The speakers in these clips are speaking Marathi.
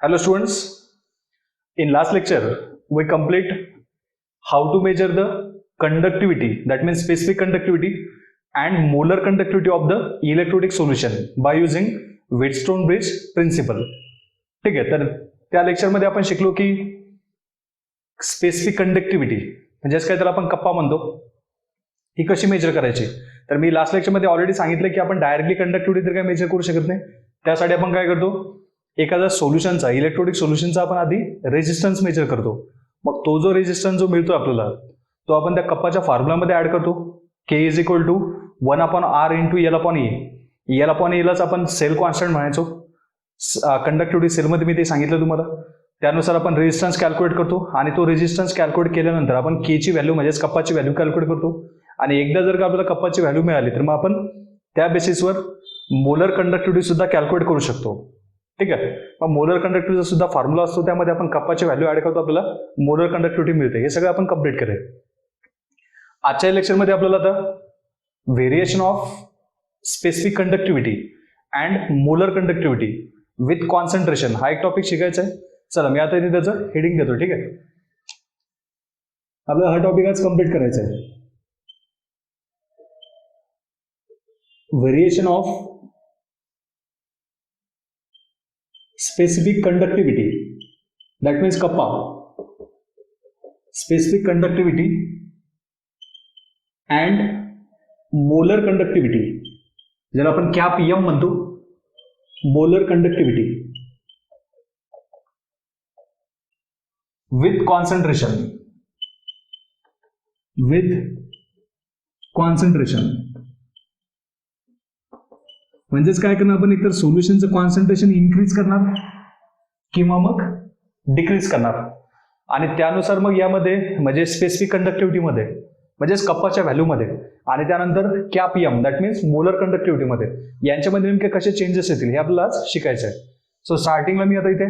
Hello students, in last lecture we complete how to measure the conductivity, that means specific conductivity and molar conductivity of the electrolytic solution by using Wheatstone bridge principle. ठीक आहे, तर त्या लेक्चरमध्ये आपण शिकलो की स्पेसिफिक कंडक्टिव्हिटी म्हणजेच काय त्याला आपण कप्पा म्हणतो, ही कशी मेजर करायची. तर मी लास्ट लेक्चरमध्ये ऑलरेडी सांगितलं की आपण डायरेक्टली कंडक्टिव्हिटी तर काय मेजर करू शकत नाही. त्यासाठी आपण काय करतो, एखादा सोल्युशनचा इलेक्ट्रोलिक सोल्युशनचा आपण आधी रेजिस्टन्स मेजर करतो. मग तो जो रेजिस्टन्स जो मिळतो आपल्याला तो आपण त्या कप्पाच्या फॉर्म्युलामध्ये ऍड करतो. K is equal to 1/r into L upon A. L upon एलाच आपण सेल कॉन्स्टंट म्हणायचो. कंडक्टिव्हिटी सेलमध्ये मी ते सांगितलं तुम्हाला. त्यानुसार आपण रेजिस्टन्स कॅल्क्युलेट करतो आणि तो रेजिस्टन्स कॅल्क्युलेट केल्यानंतर आपण के ची व्हॅल्यू म्हणजेच कप्पाची व्हॅल्यू कॅल्क्युलेट करतो. आणि एकदा जर का आपल्याला कप्पाची व्हॅल्यू मिळाली तर मग आपण त्या बेसिसवर मोलर कंडक्टिव्हिटी सुद्धा कॅल्क्युलेट करू शकतो. ठीक आहे. मग मोलर कंडक्टिव्हिटीचा सुद्धा फॉर्म्युला असतो, त्यामध्ये आपण कप्पाची व्हॅल्यू ऍड करतो, आपल्याला मोलर कंडक्टिव्हिटी मिळते. हे सगळं आपण कंप्लीट करेल. आजच्या लेक्चरमध्ये आपल्याला आता variation of specific conductivity and molar conductivity with concentration हा एक टॉपिक शिकायचा आहे. चला मी आता इथे त्याचं हेडिंग देतो. ठीक आहे, आपल्याला हा टॉपिक आज कम्प्लीट करायचा आहे. Variation of specific conductivity, that means kappa, specific conductivity and molar conductivity, ज्याला आपण कॅप एम म्हणतो, मोलर कंडक्टिव्हिटी विथ कॉन्सन्ट्रेशन म्हणजेच काय करणार आपण, एकतर सोल्युशनचं कॉन्सन्ट्रेशन इन्क्रीज करणार किंवा मग डिक्रीज करणार. आणि त्यानुसार मग यामध्ये म्हणजे स्पेसिफिक कंडक्टिव्हिटीमध्ये म्हणजेच कप्पाच्या व्हॅल्यूमध्ये आणि त्यानंतर cap M that means molar कंडक्टिव्हिटीमध्ये यांच्यामध्ये नेमके कसे चेंजेस येतील हे आपल्याला आज शिकायचं आहे. सो स्टार्टिंगला मी आता इथे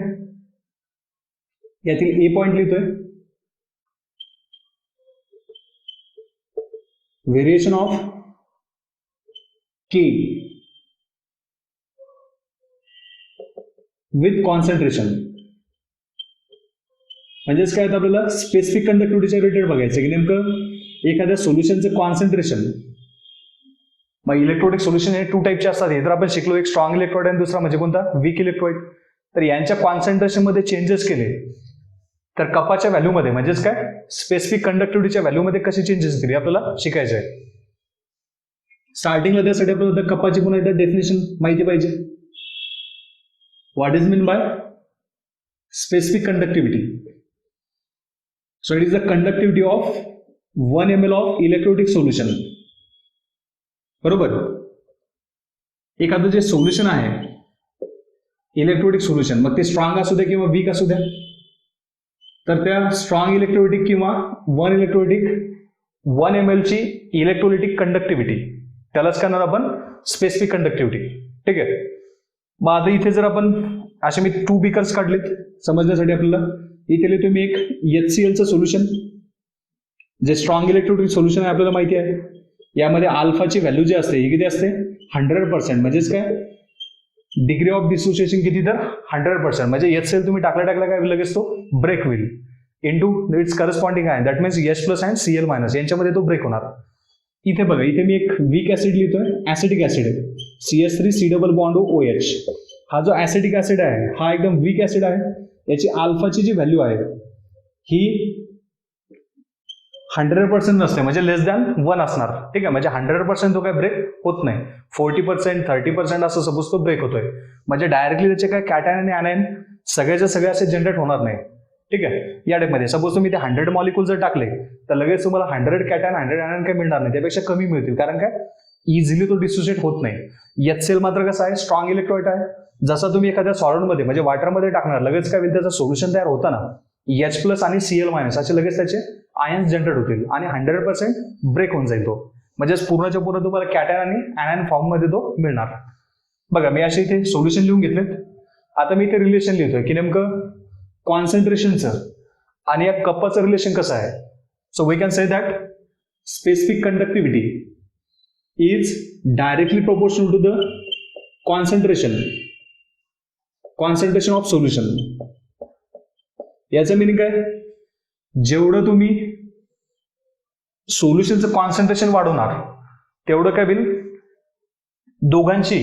यातील ए पॉइंट लिहितोय, variation of K with concentration. म्हणजेच काय, आपल्याला स्पेसिफिक कंडक्टिव्हिटीच्या रिलेटेड बघायचं की नेमकं एखाद्या सोल्युशनचं कॉन्सन्ट्रेशन. मग इलेक्ट्रोलिक सोल्युशन हे 2 टाईपचे असतात. हे तर आपण शिकलो, एक स्ट्रॉंग इलेक्ट्रोड आणि दुसरा म्हणजे कोणता, वीक इलेक्ट्रोड. तर यांच्या कॉन्सन्ट्रेशन मध्ये चेंजेस केले तर कपाच्या व्हॅल्यूमध्ये म्हणजेच काय स्पेसिफिक कंडक्टिव्हिटीच्या व्हॅल्यूमध्ये कसे चेंजेस येतील आपल्याला शिकायचं आहे. स्टार्टिंगला त्यासाठी आपल्याला कपाची पुन्हा एकदा डेफिनेशन माहिती पाहिजे. What is meant by specific conductivity? So it is the conductivity of 1 ml of electrolytic solution. बरोबर. एखादं जे सोल्युशन आहे इलेक्ट्रोलिटिक सोल्युशन, मग ते स्ट्रॉंग असू द्या किंवा वीक असू द्या, तर त्या स्ट्रॉंग इलेक्ट्रोलिटिक किंवा 1 ml ची इलेक्ट्रोलिटिक कंडक्टिव्हिटी त्यालाच करणार आपण स्पेसिफिक कंडक्टिव्हिटी. ठीक आहे. मग आता इथे जर आपण असे मी 2 बीकर्स काढलेत समजण्यासाठी आपल्याला, इथे लिहितो मी एक HCl चं सोल्युशन, जे स्ट्रॉंग इलेक्ट्रोलिटिक सोल्युशन आहे आपल्याला माहिती आहे. यामध्ये अल्फाची व्हॅल्यू जी असते ही किती असते, 100%. म्हणजेच काय, डिग्री ऑफ डिसोसिएशन किती, तर 100%. म्हणजे HCl तुम्ही टाकला काय लगेच तो ब्रेक होईल इंटू इट्स करस्पॉन्डिंग आहे, that means H+ and Cl- यांच्यामध्ये तो ब्रेक होणार. इथे बघा, इथे मी एक वीक ऍसिड लिहितोय, ऍसिडिक ऍसिड आहे, CH3C+OH. हा जो ऍसिडिक ऍसिड आहे हा एकदम वीक ऍसिड आहे. याची अल्फाची जी व्हॅल्यू आहे ही 100% नसते, म्हणजे लेस दॅन 1 असणार. ठीक आहे. म्हणजे 100% तो काय ब्रेक होत नाही, 40%, 30% असं सपोज तो ब्रेक होतोय. म्हणजे डायरेक्टली त्याचे काय कॅटायन आणि ऍनायन सगळ्याचे सगळे असे जनरेट होणार नाही. ठीक आहे. या टाईपमध्ये सपोज तुम्ही ते 100 मॉलिक्यूल जर टाकले तर लगेच तुम्हाला 100 कॅटायन 100 ऍनायन काय मिळणार नाही, त्यापेक्षा कमी मिळतील. कारण काय, इझिली तो डिसोसिएट होत नाही. HCl मात्र कसं आहे, स्ट्रॉंग इलेक्ट्रोलाइट आहे. जसा तुम्ही एखाद्या सॉलिडमध्ये म्हणजे वॉटरमध्ये टाकणार, लगेच काय होईल, त्याचं सोल्युशन तयार होताना H+ आणि Cl- असे लगेच त्याचे आयन्स जनरेट होतील आणि 100% ब्रेक होऊन जाईल तो. म्हणजेच पूर्णच्या पूर्ण तुम्हाला कॅटायन आणि ऍनायन फॉर्ममध्ये तो मिळणार. बघा, मी असे इथे सोल्युशन लिहून घेतलेत. आता मी इथे रिलेशन लिहितोय की नेमकं कॉन्सन्ट्रेशनचं आणि या कप्पाचं रिलेशन कसं आहे. So we can say that specific conductivity is directly proportional to the concentration concentration of solution. याचं मिनिंग काय, जेवढं तुम्ही सोल्युशनचं कॉन्सन्ट्रेशन वाढवणार तेवढं काय होईल, दोघांची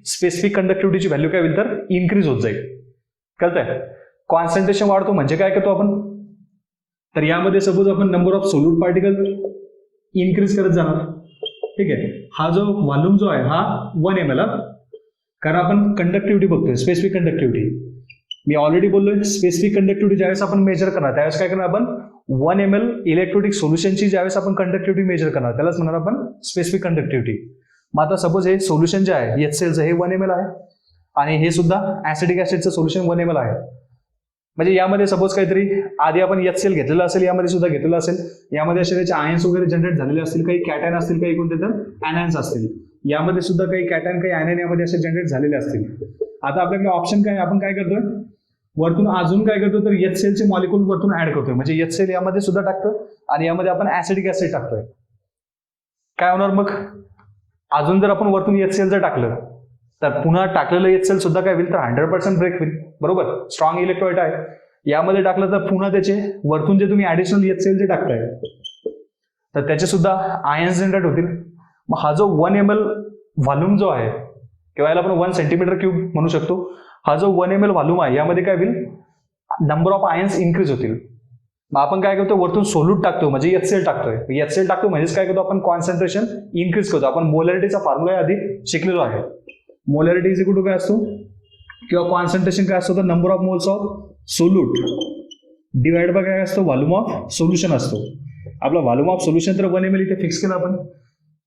स्पेसिफिक कंडक्टिव्हिटीची व्हॅल्यू काय होईल तर इन्क्रीज होत जाईल. कळतंय, कॉन्सन्ट्रेशन वाढतो म्हणजे काय करतो आपण, तर यामध्ये सपोज आपण number of solute particle increase करत जाणार. ठीक आहे, हा जो व्हॉल्यूम जो आहे हा 1 ml, कारण आपण कंडक्टिव्हिटी बघतोय, स्पेसिफिक कंडक्टिव्हिटी. मी ऑलरेडी बोललोय, स्पेसिफिक कंडक्टिव्हिटी ज्यावेळेस आपण मेजर करणार त्यावेळेस काय करणार आपण, 1 ml इलेक्ट्रोलिटिक सोल्युशनची ज्यावेळेस आपण कंडक्टिव्हिटी मेजर करणार त्यालाच म्हणणार आपण स्पेसिफिक कंडक्टिव्हिटी. मग आता सपोज हे सोल्युशन जे आहे HClचं हे 1 ml आहे आणि हे सुद्धा ऍसिडिक ऍसिडचं सोल्युशन 1 ml आहे. म्हणजे यामध्ये सपोज काहीतरी आधी आपण HCl घेतलेलं असेल, यामध्ये सुद्धा घेतलेलं असेल, यामध्ये असे त्याचे आयन्स वगैरे जनरेट झालेले असतील, काही कॅटायन असतील, काही कोणते तर ॲनायन्स असतील, यामध्ये सुद्धा काही कॅटायन काही आयन यामध्ये असे जनरेट झालेले असतील. आता आपल्याकडे ऑप्शन काय, आपण काय करतोय, वरतून अजून काय करतो तर HClचे मॉलिक्यूल वरतून ऍड करतोय, म्हणजे HCl यामध्ये सुद्धा टाकतोय आणि यामध्ये आपण ऍसिडिक ऍसिड टाकतोय. काय होणार मग, अजून जर आपण वरतून HCl जर टाकलं तर पुन्हा टाकलेलं HCl सुद्धा काय होईल तर 100% ब्रेक होईल. बरोबर, स्ट्रॉंग इलेक्ट्रोलाइट आहे, यामध्ये टाकलं तर पुन्हा त्याचे वरतून जे तुम्ही ऍडिशनल HCl जे टाकताय तर त्याचे सुद्धा आयन्स जनरेट होतील. मग हा जो 1 ml व्हॉल्यूम जो आहे, किंवा याला आपण 1 सेंटीमीटर क्यूब म्हणू शकतो, हा जो 1 ml व्हॉल्यूम आहे यामध्ये काय होईल, नंबर ऑफ आयन्स इन्क्रीज होतील. मग आपण काय करतो, वरतून सोल्यूट टाकतो म्हणजे HCl टाकतोय. HCl टाकतो म्हणजेच काय करतो आपण, कॉन्सन्ट्रेशन इन्क्रीज करतो. आपण मोलॅरिटीचा फॉर्म्युला आधी शिकलेलो आहे. मोलॅरिटी इज इक्वल टू काय असतो, किंवा कॉन्सन्ट्रेशन काय असतो तर number of moles of solute divide by काय असतो, व्हॉल्यूम ऑफ सोल्युशन असतो. आपला व्हॉल्यूम ऑफ सोल्युशन तर 1 ml इथे फिक्स केलं आपण.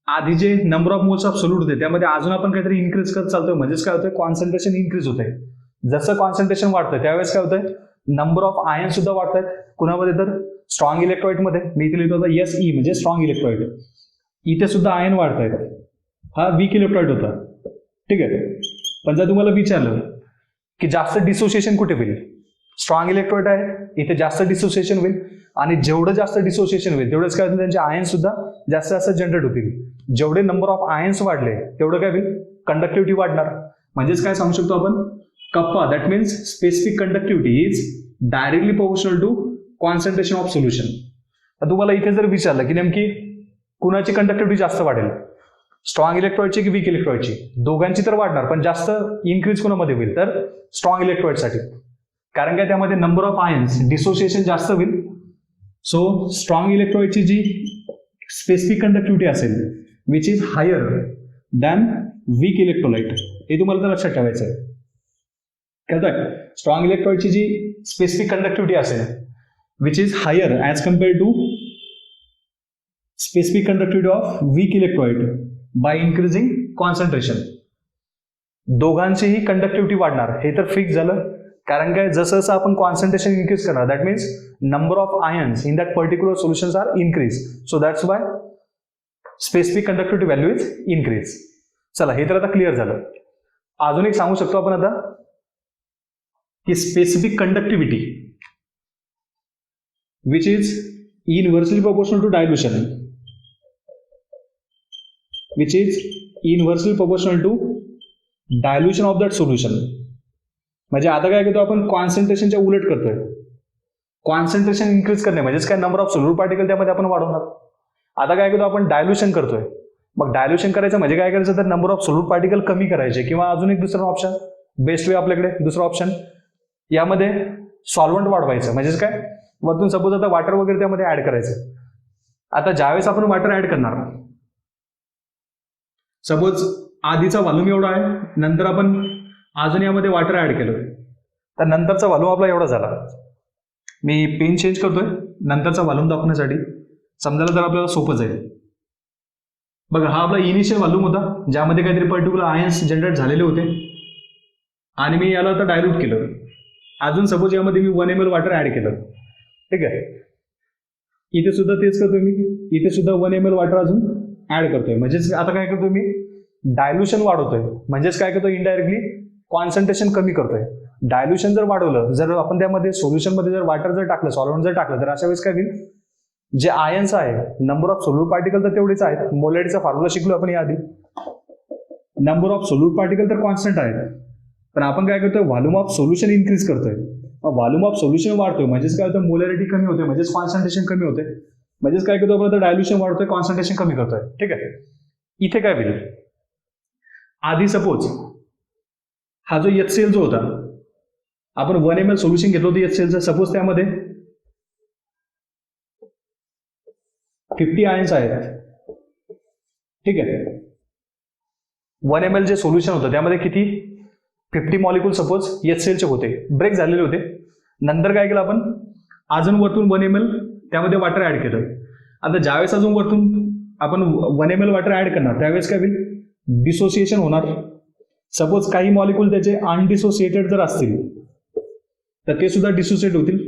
आधी जे number of moles of solute होते त्यामध्ये अजून आपण काहीतरी इन्क्रीज करत चालतोय, म्हणजेच काय होतंय, कॉन्सन्ट्रेशन इन्क्रीज होत आहे. जसं कॉन्सन्ट्रेशन वाढतंय त्यावेळेस काय होतंय, नंबर ऑफ आयन सुद्धा वाढत आहेत. कुणामध्ये तर स्ट्रॉंग इलेक्ट्रोलाइट मध्ये, मी इथे लिहितो होता SE म्हणजे स्ट्रॉंग इलेक्ट्रोलाइट. इथे सुद्धा आयन वाढत आहेत, हा वीक इलेक्ट्रोलाइट होता. ठीक आहे, पण जर तुम्हाला विचारलं की जास्त डिसोसिएशन कुठे होईल, स्ट्रॉंग इलेक्ट्रोलाइट आहे इथे जास्त डिसोसिएशन होईल, आणि जेवढं जास्त डिसोसिएशन होईल तेवढंच काय होईल, त्यांचे आयन्स सुद्धा जास्त जास्त जनरेट होतील. जेवढे नंबर ऑफ आयन्स वाढले तेवढं काय होईल, कंडक्टिव्हिटी वाढणार. म्हणजेच काय सांगू शकतो आपण, kappa that means specific conductivity is directly proportional to concentration of solution. तर तुम्हाला इथे जर विचारलं की नेमकी कुणाची कंडक्टिव्हिटी जास्त वाढेल, स्ट्रॉंग इलेक्ट्रोलाइटची की वीक इलेक्ट्रोलाइटची, दोघांची तर वाढणार, पण जास्त इन्क्रीज कोणामध्ये होईल तर स्ट्रॉंग इलेक्ट्रोलाइटसाठी, कारण काय त्यामध्ये नंबर ऑफ आयन्स डिसोसिएशन जास्त होईल. सो स्ट्रॉंग इलेक्ट्रोलाइटची जी स्पेसिफिक कंडक्टिव्हिटी असेल which is higher than weak electrolyte, हे तुम्हाला तर लक्षात ठेवायचं आहे. कळतंय, स्ट्रॉंग इलेक्ट्रोलाइटची जी स्पेसिफिक कंडक्टिव्हिटी असेल which is higher as compared to specific conductivity of weak electrolyte by increasing concentration. दोघांचीही कंडक्टिव्हिटी वाढणार, हे तर फिक्स झालं. कारण काय, जसं जसं आपण कॉन्सन्ट्रेशन इन्क्रीज करणार that means number of ions in that particular solutions are increase. So that's why specific conductivity value is increase. चला, हे तर आता क्लिअर झालं. अजून एक सांगू शकतो आपण आता की specific conductivity which is inversely proportional to dilution, which is inversely proportional to dilution of that solution. म्हणजे आता काय करतो आपण, कॉन्सन्ट्रेशनच्या उलट करतोय. कॉन्सन्ट्रेशन इन्क्रीज करणे म्हणजेच काय, नंबर ऑफ सोल्यूट पार्टिकल त्यामध्ये आपण वाढवणार. आता काय करतो आपण, डायल्युशन करतोय. मग डायल्युशन करायचं म्हणजे काय करायचं तर नंबर ऑफ सोल्यूट पार्टिकल कमी करायचे, किंवा अजून एक दुसरा ऑप्शन, बेस्ट वे आपल्याकडे दुसरा ऑप्शन, यामध्ये सॉल्व्हंट वाढवायचं. म्हणजेच काय, वरतून सपोज आता वॉटर वगैरे त्यामध्ये ऍड करायचं. आता ज्यावेळेस आपण वॉटर ऍड करणार, सपोज आधीचा व्हॉल्यूम एवढा आहे, नंतर आपण अजून यामध्ये वॉटर ऍड केलं तर नंतरचा व्हॉल्यूम आपला एवढा झाला. मी पेन चेंज करतोय नंतरचा व्हॉल्यूम दाखवण्यासाठी, समजायला तर आपल्याला सोपं जाईल. बघा, हा आपला इनिशियल व्हॉल्यूम होता ज्यामध्ये काहीतरी पर्टिक्युलर आयन्स जनरेट झालेले होते, आणि मी याला आता डायल्यूट केलं. अजून सपोज यामध्ये मी 1 ml वॉटर ऍड केलं. ठीक आहे, इथे सुद्धा तेच करतोय मी, इथे सुद्धा 1 ml वॉटर अजून ऍड करतोय. म्हणजेच आता काय करतोय मी, डायल्युशन वाढवतोय. म्हणजेच काय करतोय, इनडायरेक्टली कॉन्सन्ट्रेशन कमी करतोय. डायल्युशन जर वाढवलं, जर आपण त्यामध्ये सोल्युशनमध्ये जर वॉटर जर टाकलं, सॉल्व्हंट जर टाकलं, तर अशा वेळेस काय होईल, जे आयन्स आहे, नंबर ऑफ सोल्यूट पार्टिकल तर तेवढेच आहेत. मोलॅरिटीचा फॉर्म्युला शिकलो आपण याआधी. नंबर ऑफ सोल्यूट पार्टिकल तर कॉन्स्टंट आहेत, पण आपण काय करतोय, व्हॉल्यूम ऑफ सोल्युशन इन्क्रीज करतोय. व्हॉल्यूम ऑफ सोल्युशन वाढतोय म्हणजेच काय होतं, मोलॅरिटी कमी होते, म्हणजेच कॉन्सन्ट्रेशन कमी होते, म्हणजेच काय करतो आपण, डायल्युशन वाढतोय, कॉन्सन्ट्रेशन कमी करतोय. ठीक आहे. इथे काय होईल, आधी सपोज हा जो HCl जो होता, आपण 1 ml सोल्युशन घेतलं होतं HClचं, सपोज त्यामध्ये 50 आयन्स आहेत. ठीक आहे. 1 ml जे सोल्युशन होतं त्यामध्ये किती, 50 मॉलिक्यूल सपोज HClचे होते, ब्रेक झालेले होते. नंतर काय केलं आपण, अजून वरतून 1 ml त्यामध्ये वॉटर ऍड केलं. आता ज्यावेळेस अजून वरतून आपण 1 ml वॉटर ऍड करणार त्यावेळेस काय होईल, डिसोसिएशन होणार. सपोज काही मॉलिक्यूल त्याचे अनडिसोसिएटेड जर असतील तर ते सुद्धा डिसोसिएट होतील,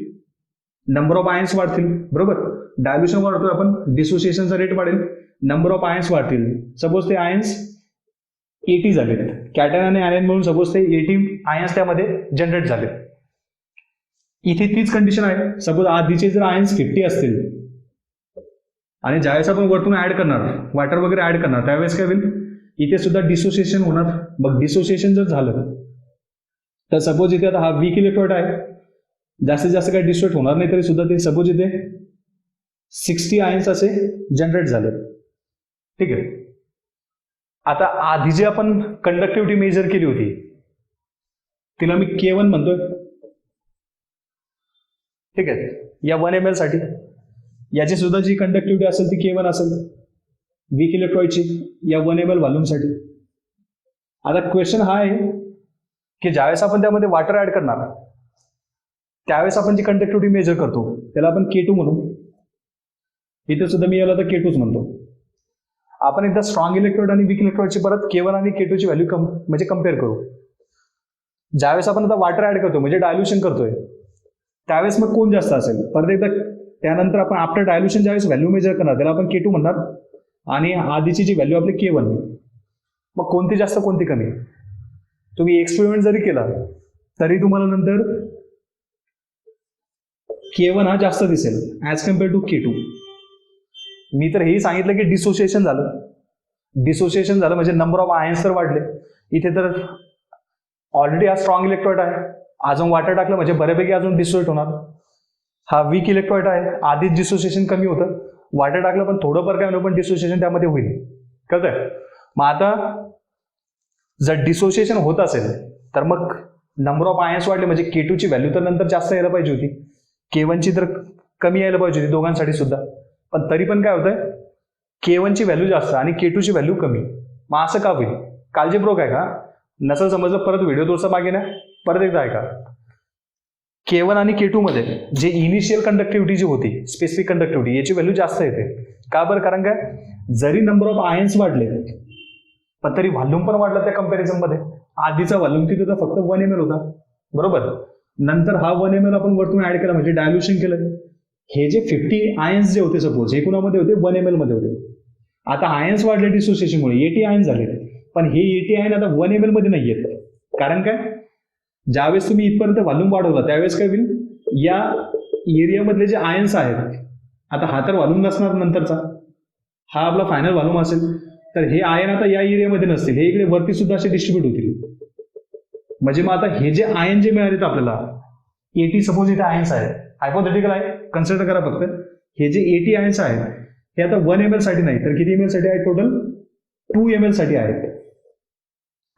नंबर ऑफ आयन्स वाढतील. बरोबर, डायल्युशन वाढतोय आपण, डिसोसिएशनचा रेट वाढेल, नंबर ऑफ आयन्स वाढतील. सपोज ते आयन्स 80 झालेत, कॅटॅन आणि आयन म्हणून सपोज ते 80 आयन्स त्यामध्ये जनरेट झाले. इथे तीच कंडिशन आहे. सपोज आधीचे जर आयन्स 50 असतील आणि ज्यावेळेस आपण वरतून ऍड करणार, वॉटर वगैरे ऍड करणार, त्यावेळेस काय होईल, इथे सुद्धा डिसोसिएशन होणार. मग डिसोसिएशन जर झालं तर सपोज इथे आता हा वीक इलेक्ट्रोड आहे, जास्तीत जास्त काही डिस्ट्रोट होणार नाही, तरी सुद्धा ते सपोज इथे 60 आयन्स असे जनरेट झाले. ठीक आहे. आता आधी जे आपण कंडक्टिव्हिटी मेजर केली होती तिला मी K1 म्हणतोय. ठीक आहे. या 1 ml साठी याची सुद्धा जी कंडक्टिव्हिटी असेल ती K1 असेल, वीक इलेक्ट्रॉइडची या 1 ml व्हॉल्यूमसाठी. आता क्वेश्चन हा आहे की ज्यावेळेस आपण त्यामध्ये वॉटर ऍड करणार त्यावेळेस आपण जी कंडक्टिव्हिटी मेजर करतो त्याला आपण K2 म्हणू. इथे सुद्धा मी याला तर K2च म्हणतो. आपण एकदा स्ट्रॉंग इलेक्ट्रोड आणि वीक इलेक्ट्रोडची परत K1 आणि K2 ची व्हॅल्यू म्हणजे कम्पेअर करू. ज्यावेळेस आपण आता वॉटर ऍड करतो म्हणजे डायल्युशन करतोय त्यावेळेस मग कोण जास्त असेल, परत एकदा त्यानंतर आपण आफ्टर डायल्युशन ज्यावेळेस व्हॅल्यू मेजर करणार त्याला आपण K2 म्हणणार आणि आधीची जी व्हॅल्यू आपली K1. मग कोणती जास्त कोणती कमी, तुम्ही एक्सपेरिमेंट जरी केला तरी तुम्हाला नंतर K1 हा जास्त दिसेल ऍज कम्पेअर टू K2. मी तर हेही सांगितलं की डिसोसिएशन झालं. डिसोसिएशन झालं म्हणजे नंबर ऑफ आयन्स तर वाढले. इथे तर ऑलरेडी हा स्ट्रॉंग इलेक्ट्रोड आहे, अजून वॉटर टाकलं म्हणजे बऱ्यापैकी अजून डिसोसिएट होणार. हा वीक इलेक्ट्रोड आहे, आधीच डिसोसिएशन कमी होतं, वॉटर टाकलं पण थोडंफार काय होतं पण डिसोसिएशन त्यामध्ये होईल. कळतंय. मग आता जर डिसोसिएशन होत असेल तर मग नंबर ऑफ आयन्स वाढले म्हणजे K2 ची व्हॅल्यू तर नंतर जास्त यायला पाहिजे होती, K1 ची तर कमी यायला पाहिजे होती दोघांसाठी सुद्धा. पण तरी पण काय होतंय, K1 ची व्हॅल्यू जास्त आणि K2 ची व्हॅल्यू कमी. मग असं का होईल, काळजीपूर्वक आहे का, नसेल समजलं परत व्हिडिओ थोडसा मागे ना, परत एकदा आहे का. K1 आणि K2 मध्ये जे इनिशियल कंडक्टिव्हिटी जी होती, स्पेसिफिक कंडक्टिव्हिटी, याची व्हॅल्यू जास्त येते. का बरं, कारण काय, जरी नंबर ऑफ आयन्स वाढले पण तरी व्हॉल्यूम पण वाढला त्या कंपॅरिझन मध्ये. आधीचा व्हॉल्यूम किती होता, फक्त 1 ml होता. बरोबर. नंतर हा 1 ml आपण वरतून ऍड केला म्हणजे डायल्युशन केलं. हे जे 50 आयन्स जे होते सपोज हे कुणामध्ये होते, 1 ml मध्ये होते. आता आयन्स वाढले डिसोसिएशनमुळे 80 आयन्स झाले, पण हे 80 आयन आता 1 ml मध्ये नाही येत. कारण काय, ज्यावेळेस तुम्ही इथपर्यंत व्हॉल्यूम वाढवला त्यावेळेस काय होईल, या एरियामधले जे आयन्स आहेत, आता हा तर व्हॉल्यूम नसणार नंतरचा, हा आपला फायनल व्हॉल्यूम असेल, तर हे आयन आता या एरियामध्ये नसतील, हे इकडे वरती सुद्धा असे डिस्ट्रीब्यूट होतील. म्हणजे मग आता हे जे आयन जे मिळालेत आपल्याला 80 सपोज इथे आयन्स आहेत, हायपोथेटिकल आहे, कन्सिडर करा फक्त. हे जे 80 आयन्स आहेत हे आता 1 ml साठी नाही तर किती ml साठी आहेत, टोटल 2 ml साठी आहेत.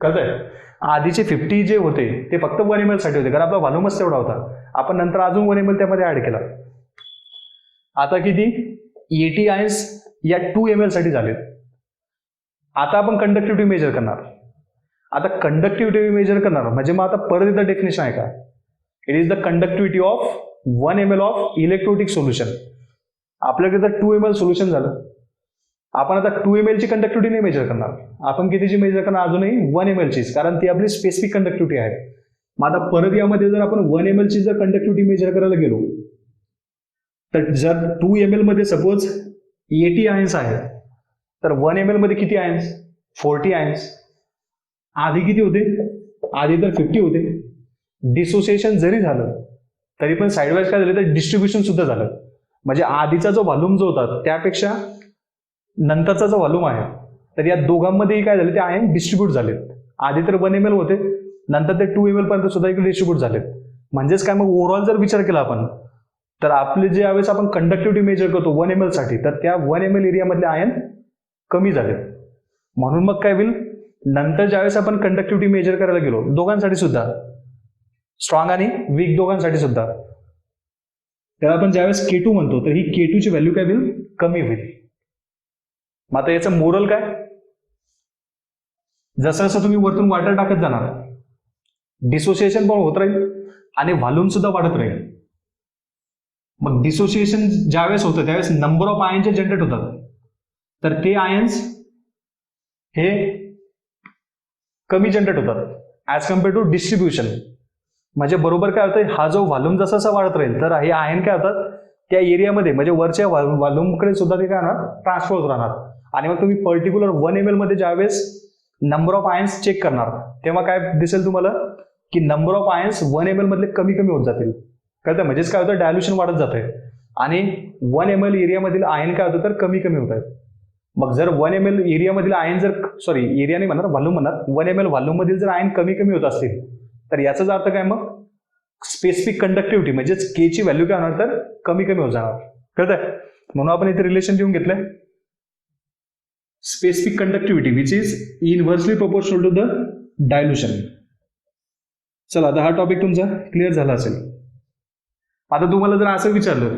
कळतंय. आधीचे 50 जे होते ते फक्त 1 ml साठी होते कारण आपला व्हॉल्यूमच तेवढा होता. आपण नंतर अजून 1 ml त्यामध्ये ऍड केला. आता किती, 80 आयन्स या 2 ml साठी झाले. आता आपण कंडक्टिव्हिटी मेजर करणार. आता कंडक्टिव्हिटी मेजर करणार म्हणजे मग आता परत एकदा डेफिनेशन आहे का, it is the conductivity of 1 ml of electrolytic solution. आपल्याकडे तर 2 ml सोल्युशन झालं. आपण आता 2 ml ची कंडक्टिव्हिटी नाही मेजर करणार, आपण कितीची मेजर करणार, अजूनही 1 ml चीच, कारण ती आपली स्पेसिफिक कंडक्टिव्हिटी आहे. मग आता परत यामध्ये जर आपण 1 ml ची जर कंडक्टिव्हिटी मेजर करायला गेलो तर जर 2 ml मध्ये सपोज 80 आयन्स आहेत तर 1 ml मध्ये किती आयन्स, 40 आयन्स. आधी किती होते, आधी तर 50 होते. डिसोसिएशन जरी झालं तरी पण साईडवाईज काय झालं तर डिस्ट्रीब्युशन सुद्धा झालं. म्हणजे आधीचा जो व्हॉल्यूम जो होता त्यापेक्षा नंतरचा जो व्हॉल्यूम आहे तर या दोघांमध्येही काय झालं, ते आयन डिस्ट्रीब्यूट झाले. आधी तर 1 ml होते, नंतर ते 2 ml पर्यंत सुद्धा इकडे डिस्ट्रीब्यूट झालेत. म्हणजेच काय, मग ओव्हरऑल जर विचार केला आपण, तर आपले जे यावेळेस आपण कंडक्टिव्हिटी मेजर करतो 1 ml साठी, तर त्या 1 ml एरियामधले आयन कमी झालेत. म्हणून मग काय होईल, नंतर ज्यावेळेस आपण कंडक्टिव्हिटी मेजर करायला गेलो दोघांसाठी सुद्धा, स्ट्रॉंग आणि वीक दोघांसाठी सुद्धा, त्याला आपण ज्यावेळेस K2 म्हणतो, तर ही K2 ची व्हॅल्यू काय होईल, कमी होईल. मग आता याचं मोरल काय, जसं जसं तुम्ही वरतून वॉटर टाकत जाणार, डिसोसिएशन पण होत राहील आणि व्हॉल्यूम सुद्धा वाढत राहील. मग डिसोसिएशन ज्यावेळेस होतं त्यावेळेस नंबर ऑफ आयन्स जनरेट होतात, तर ते आयन्स हे कमी जनरेट होतात ऍज कम्पेअर टू डिस्ट्रीब्युशन. म्हणजे बरोबर काय होतं, हा जो व्हॉल्यूम जसा जसा वाढत राहील, तर हे आयन काय होतात त्या एरियामध्ये, म्हणजे वरच्या व्हॉल्यूमकडे सुद्धा ते काय होणार, ट्रान्सफर होत राहणार. आणि मग तुम्ही पर्टिक्युलर 1 ml मध्ये ज्यावेळेस नंबर ऑफ आयन्स चेक करणार, तेव्हा काय दिसेल तुम्हाला, की नंबर ऑफ आयन्स 1 ml मधले कमी कमी होत जातील. कळतं, म्हणजेच काय होतं, डायल्युशन वाढत जातंय आणि 1 ml एरियामधील आयन काय होतं, तर कमी कमी होत आहेत. मग जर 1 ml एरियामधील आयन जर, सॉरी एरिया नाही म्हणणार, व्हॉल्यूम म्हणणार, 1 ml व्हॉल्यूम मधील जर आयन कमी कमी होत असतील, तर याचाच अर्थ काय, मग स्पेसिफिक कंडक्टिव्हिटी म्हणजेच के ची व्हॅल्यू काय होणार, तर कमी कमी होत जाणार. कळतंय, म्हणून आपण इथे रिलेशन लिहून घेतलंय, specific conductivity which is inversely proportional to the dilution. चला, आता हा टॉपिक तुमचा क्लिअर झाला असेल. आता तुम्हाला जर असं विचारलं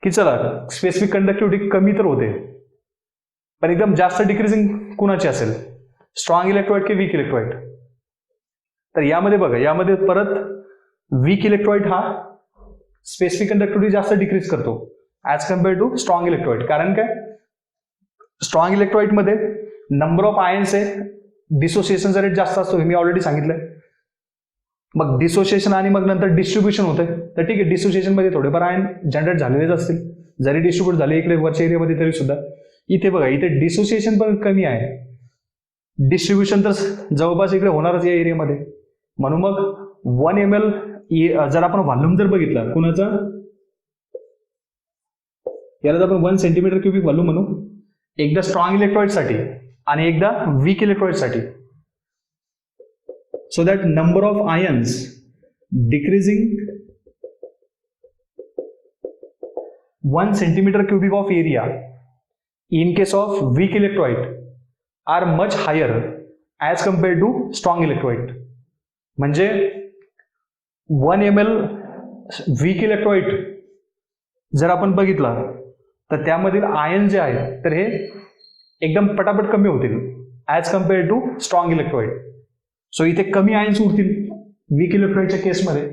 की चला स्पेसिफिक कंडक्टिव्हिटी कमी तर होते, पण एकदम जास्त डिक्रीजिंग कुणाची असेल, स्ट्रॉंग इलेक्ट्रोलाइट की वीक इलेक्ट्रोलाइट, तर यामध्ये बघा, यामध्ये परत वीक इलेक्ट्रोलाइट हा स्पेसिफिक कंडक्टिव्हिटी जास्त डिक्रीज करतो as compare to strong electrolyte. कारण काय, स्ट्रॉंग इलेक्ट्रोलाइट मध्ये नंबर ऑफ आयन्स आहे, डिसोसिएशनचा रेट जास्त असतो, हे मी ऑलरेडी सांगितलंय. मग डिसोसिएशन आणि मग नंतर डिस्ट्रीब्युशन होतंय, तर ठीक आहे, डिसोसिएशन मध्ये थोडेफार आयन जनरेट झालेलेच असतील, जरी डिस्ट्रीब्यूट झाले इकडे वरच्या एरियामध्ये तरी सुद्धा. इथे बघा, इथे डिसोसिएशन पण कमी आहे, डिस्ट्रीब्युशन तर जवळपास इकडे होणारच या एरियामध्ये. म्हणून मग 1 ml जर आपण व्हॉल्यूम जर बघितला कुणाचा, याला आपण 1 सेंटीमीटर क्युबिक व्हॉल्यूम म्हणू, एकदा स्ट्रॉंग इलेक्ट्रोलाइट साठी आणि एकदा वीक इलेक्ट्रोलाइट साठी. So that number of ions decreasing 1 centimetre cubic of area in case of weak electrolyte are much higher as compared to strong electrolyte. म्हणजे 1 ml वीक इलेक्ट्रोलाइट जर आपण बघितला, तर त्यामधील आयन जे आहेत तर हे एकदम पटापट कमी होतील as compare to strong electrolyte. So इथे कमी आयन्स उरतील वीक इलेक्ट्रोलाइटच्या केसमध्ये,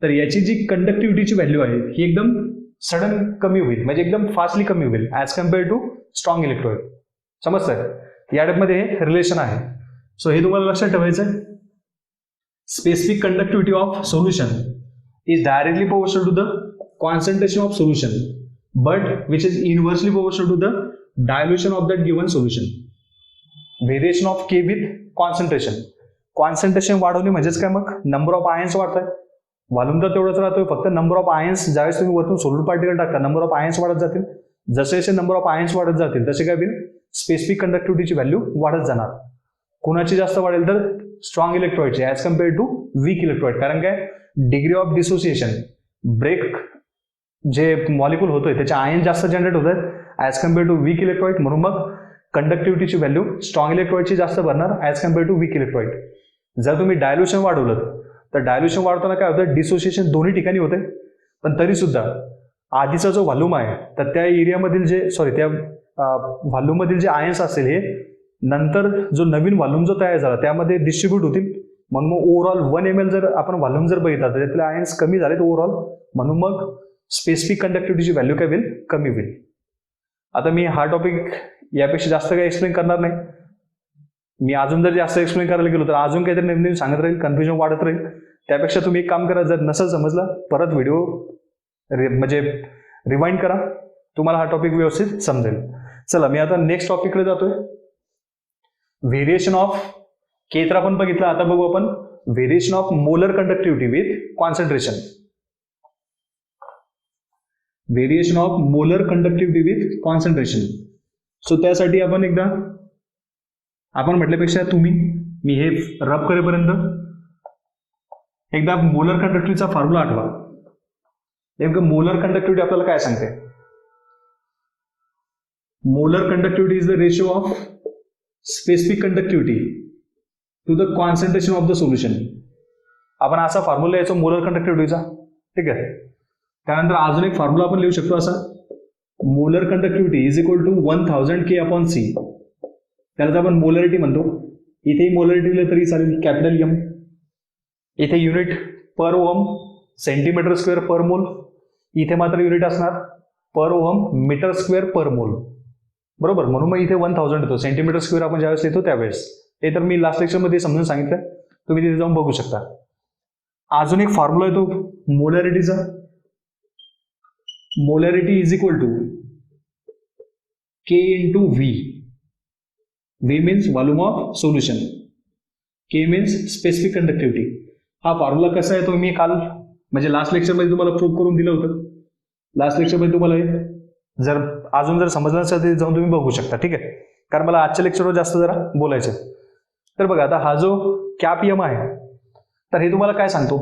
तर याची जी कंडक्टिव्हिटीची व्हॅल्यू आहे ही एकदम सडन कमी होईल, म्हणजे एकदम फास्टली कमी होईल as compare to strong electrolyte. समजतंय, या टाईपमध्ये हे रिलेशन आहे. सो हे तुम्हाला लक्षात ठेवायचं आहे, specific conductivity of solution is directly proportional to the concentration of solution, but which is inversely proportional to the dilution of that given solution. Variation of K with concentration. Concentration वाढवणे म्हणजेच काय, मग नंबर ऑफ आयन्स वाढतात, व्हॉल्यूम तर तेवढंच राहतोय, फक्त नंबर ऑफ आयन्स ज्यावेळेस तुम्ही वरतून सोल्युट पार्टिकल टाकता, नंबर ऑफ आयन्स वाढत जातील. जसे जसे नंबर ऑफ आयन्स वाढत जातील तसे काय होईल, स्पेसिफिक कंडक्टिव्हिटीची व्हॅल्यू वाढत जाणार. कुणाची जास्त वाढेल, तर स्ट्रॉंग इलेक्ट्रोलाइटची as compare to weak electrolyte. कारण काय, डिग्री ऑफ डिसोसिएशन, ब्रेक जे मॉलिक्यूल होतोय त्याचे आयन जास्त जनरेट होत आहेत as compare to weak electrolyte. म्हणून मग कंडक्टिव्हिटीची व्हॅल्यू स्ट्रॉंग इलेक्ट्रोलाइटची जास्त भरणार as compare to weak electrolyte. जर तुम्ही डायल्युशन वाढवलं, तर डायल्युशन वाढताना काय होतं, डिसोसिएशन दोन्ही ठिकाणी होते, पण तरी सुद्धा आधीचा जो व्हॉल्यूम आहे तर त्या एरियामधील जे, त्या व्हॉल्यूम मधील जे आयन्स असतील हे नंतर जो नवीन व्हॉल्यूम जो तयार झाला त्यामध्ये डिस्ट्रीब्यूट होतील. म्हणून मग ओव्हरऑल 1 ml जर आपण व्हॉल्यूम जर बघितला तर त्यातले आयन्स कमी झालेत ओव्हरऑल, म्हणून मग स्पेसिफिक कंडक्टिव्हिटीची व्हॅल्यू काय होईल, कमी होईल. आता मी हा टॉपिक यापेक्षा जास्त काही एक्सप्लेन करणार नाही. मी अजून जर जास्त एक्सप्लेन करायला गेलो तर अजून काहीतरी नवीन सांगत राहील, कन्फ्युजन वाढत राहील. त्यापेक्षा तुम्ही एक काम करा, जर नसेल समजलं परत व्हिडिओ म्हणजे रिवाइंड करा, तुम्हाला हा टॉपिक व्यवस्थित समजेल. चला, मी आता नेक्स्ट टॉपिककडे जातोय, व्हेरिएशन ऑफ के तर आपण बघितलं. आता बघू आपण variation of molar conductivity with concentration. Variation of molar conductivity with concentration. So त्यासाठी आपण एकदा, आपण म्हटल्यापेक्षा तुम्ही मी हे रब करेपर्यंत एकदा मोलर कंडक्टिव्हिटीचा फॉर्म्युला आठवा. नेमकं मोलर कंडक्टिव्हिटी आपल्याला काय सांगते? Molar conductivity is the ratio of specific conductivity to the concentration of the solution. आपण असा फॉर्म्युला यायचो मोलर कंडक्टिव्हिटीचा. ठीक आहे. त्यानंतर अजून एक फॉर्म्युला आपण लिहू शकतो असा, molar conductivity is equal to 1000 K/C. त्याला आपण मोलरिटी म्हणतो. इथेही मोलरिटी लिहिलं तरी चालेल, कॅपिटल एम. इथे युनिट पर ओहम सेंटीमीटर स्क्वेअर पर मोल. इथे मात्र युनिट असणार पर ओहम मीटर स्क्वेअर पर मोल. बरोबर. म्हणून मग इथे 1000 येतो. सेंटीमीटर स्क्वेअर आपण ज्यावेळेस लिहितो त्यावेळेस. हे तर मी लास्ट लेक्चरमध्ये समजून सांगितलं, तुम्ही तिथे जाऊन बघू शकता. अजून एक फॉर्म्युला येतो मोलॅरिटीचा. Molarity is equal to K into V. V means volume of solution, K means specific conductivity. हा फॉर्म्युला कसा आहे तो मी काल म्हणजे लास्ट लेक्चरमध्ये तुम्हाला प्रूव्ह करून दिलं होतं. लास्ट लेक्चरमध्ये तुम्हाला हे जर अजून जर समजलं नसेल तर जाऊन तुम्ही बघू शकता. ठीक आहे. कारण मला आजच्या लेक्चरवर जास्त जरा बोलायचं. तर बघा आता हा जो कॅप एम आहे तर हे तुम्हाला काय सांगतो?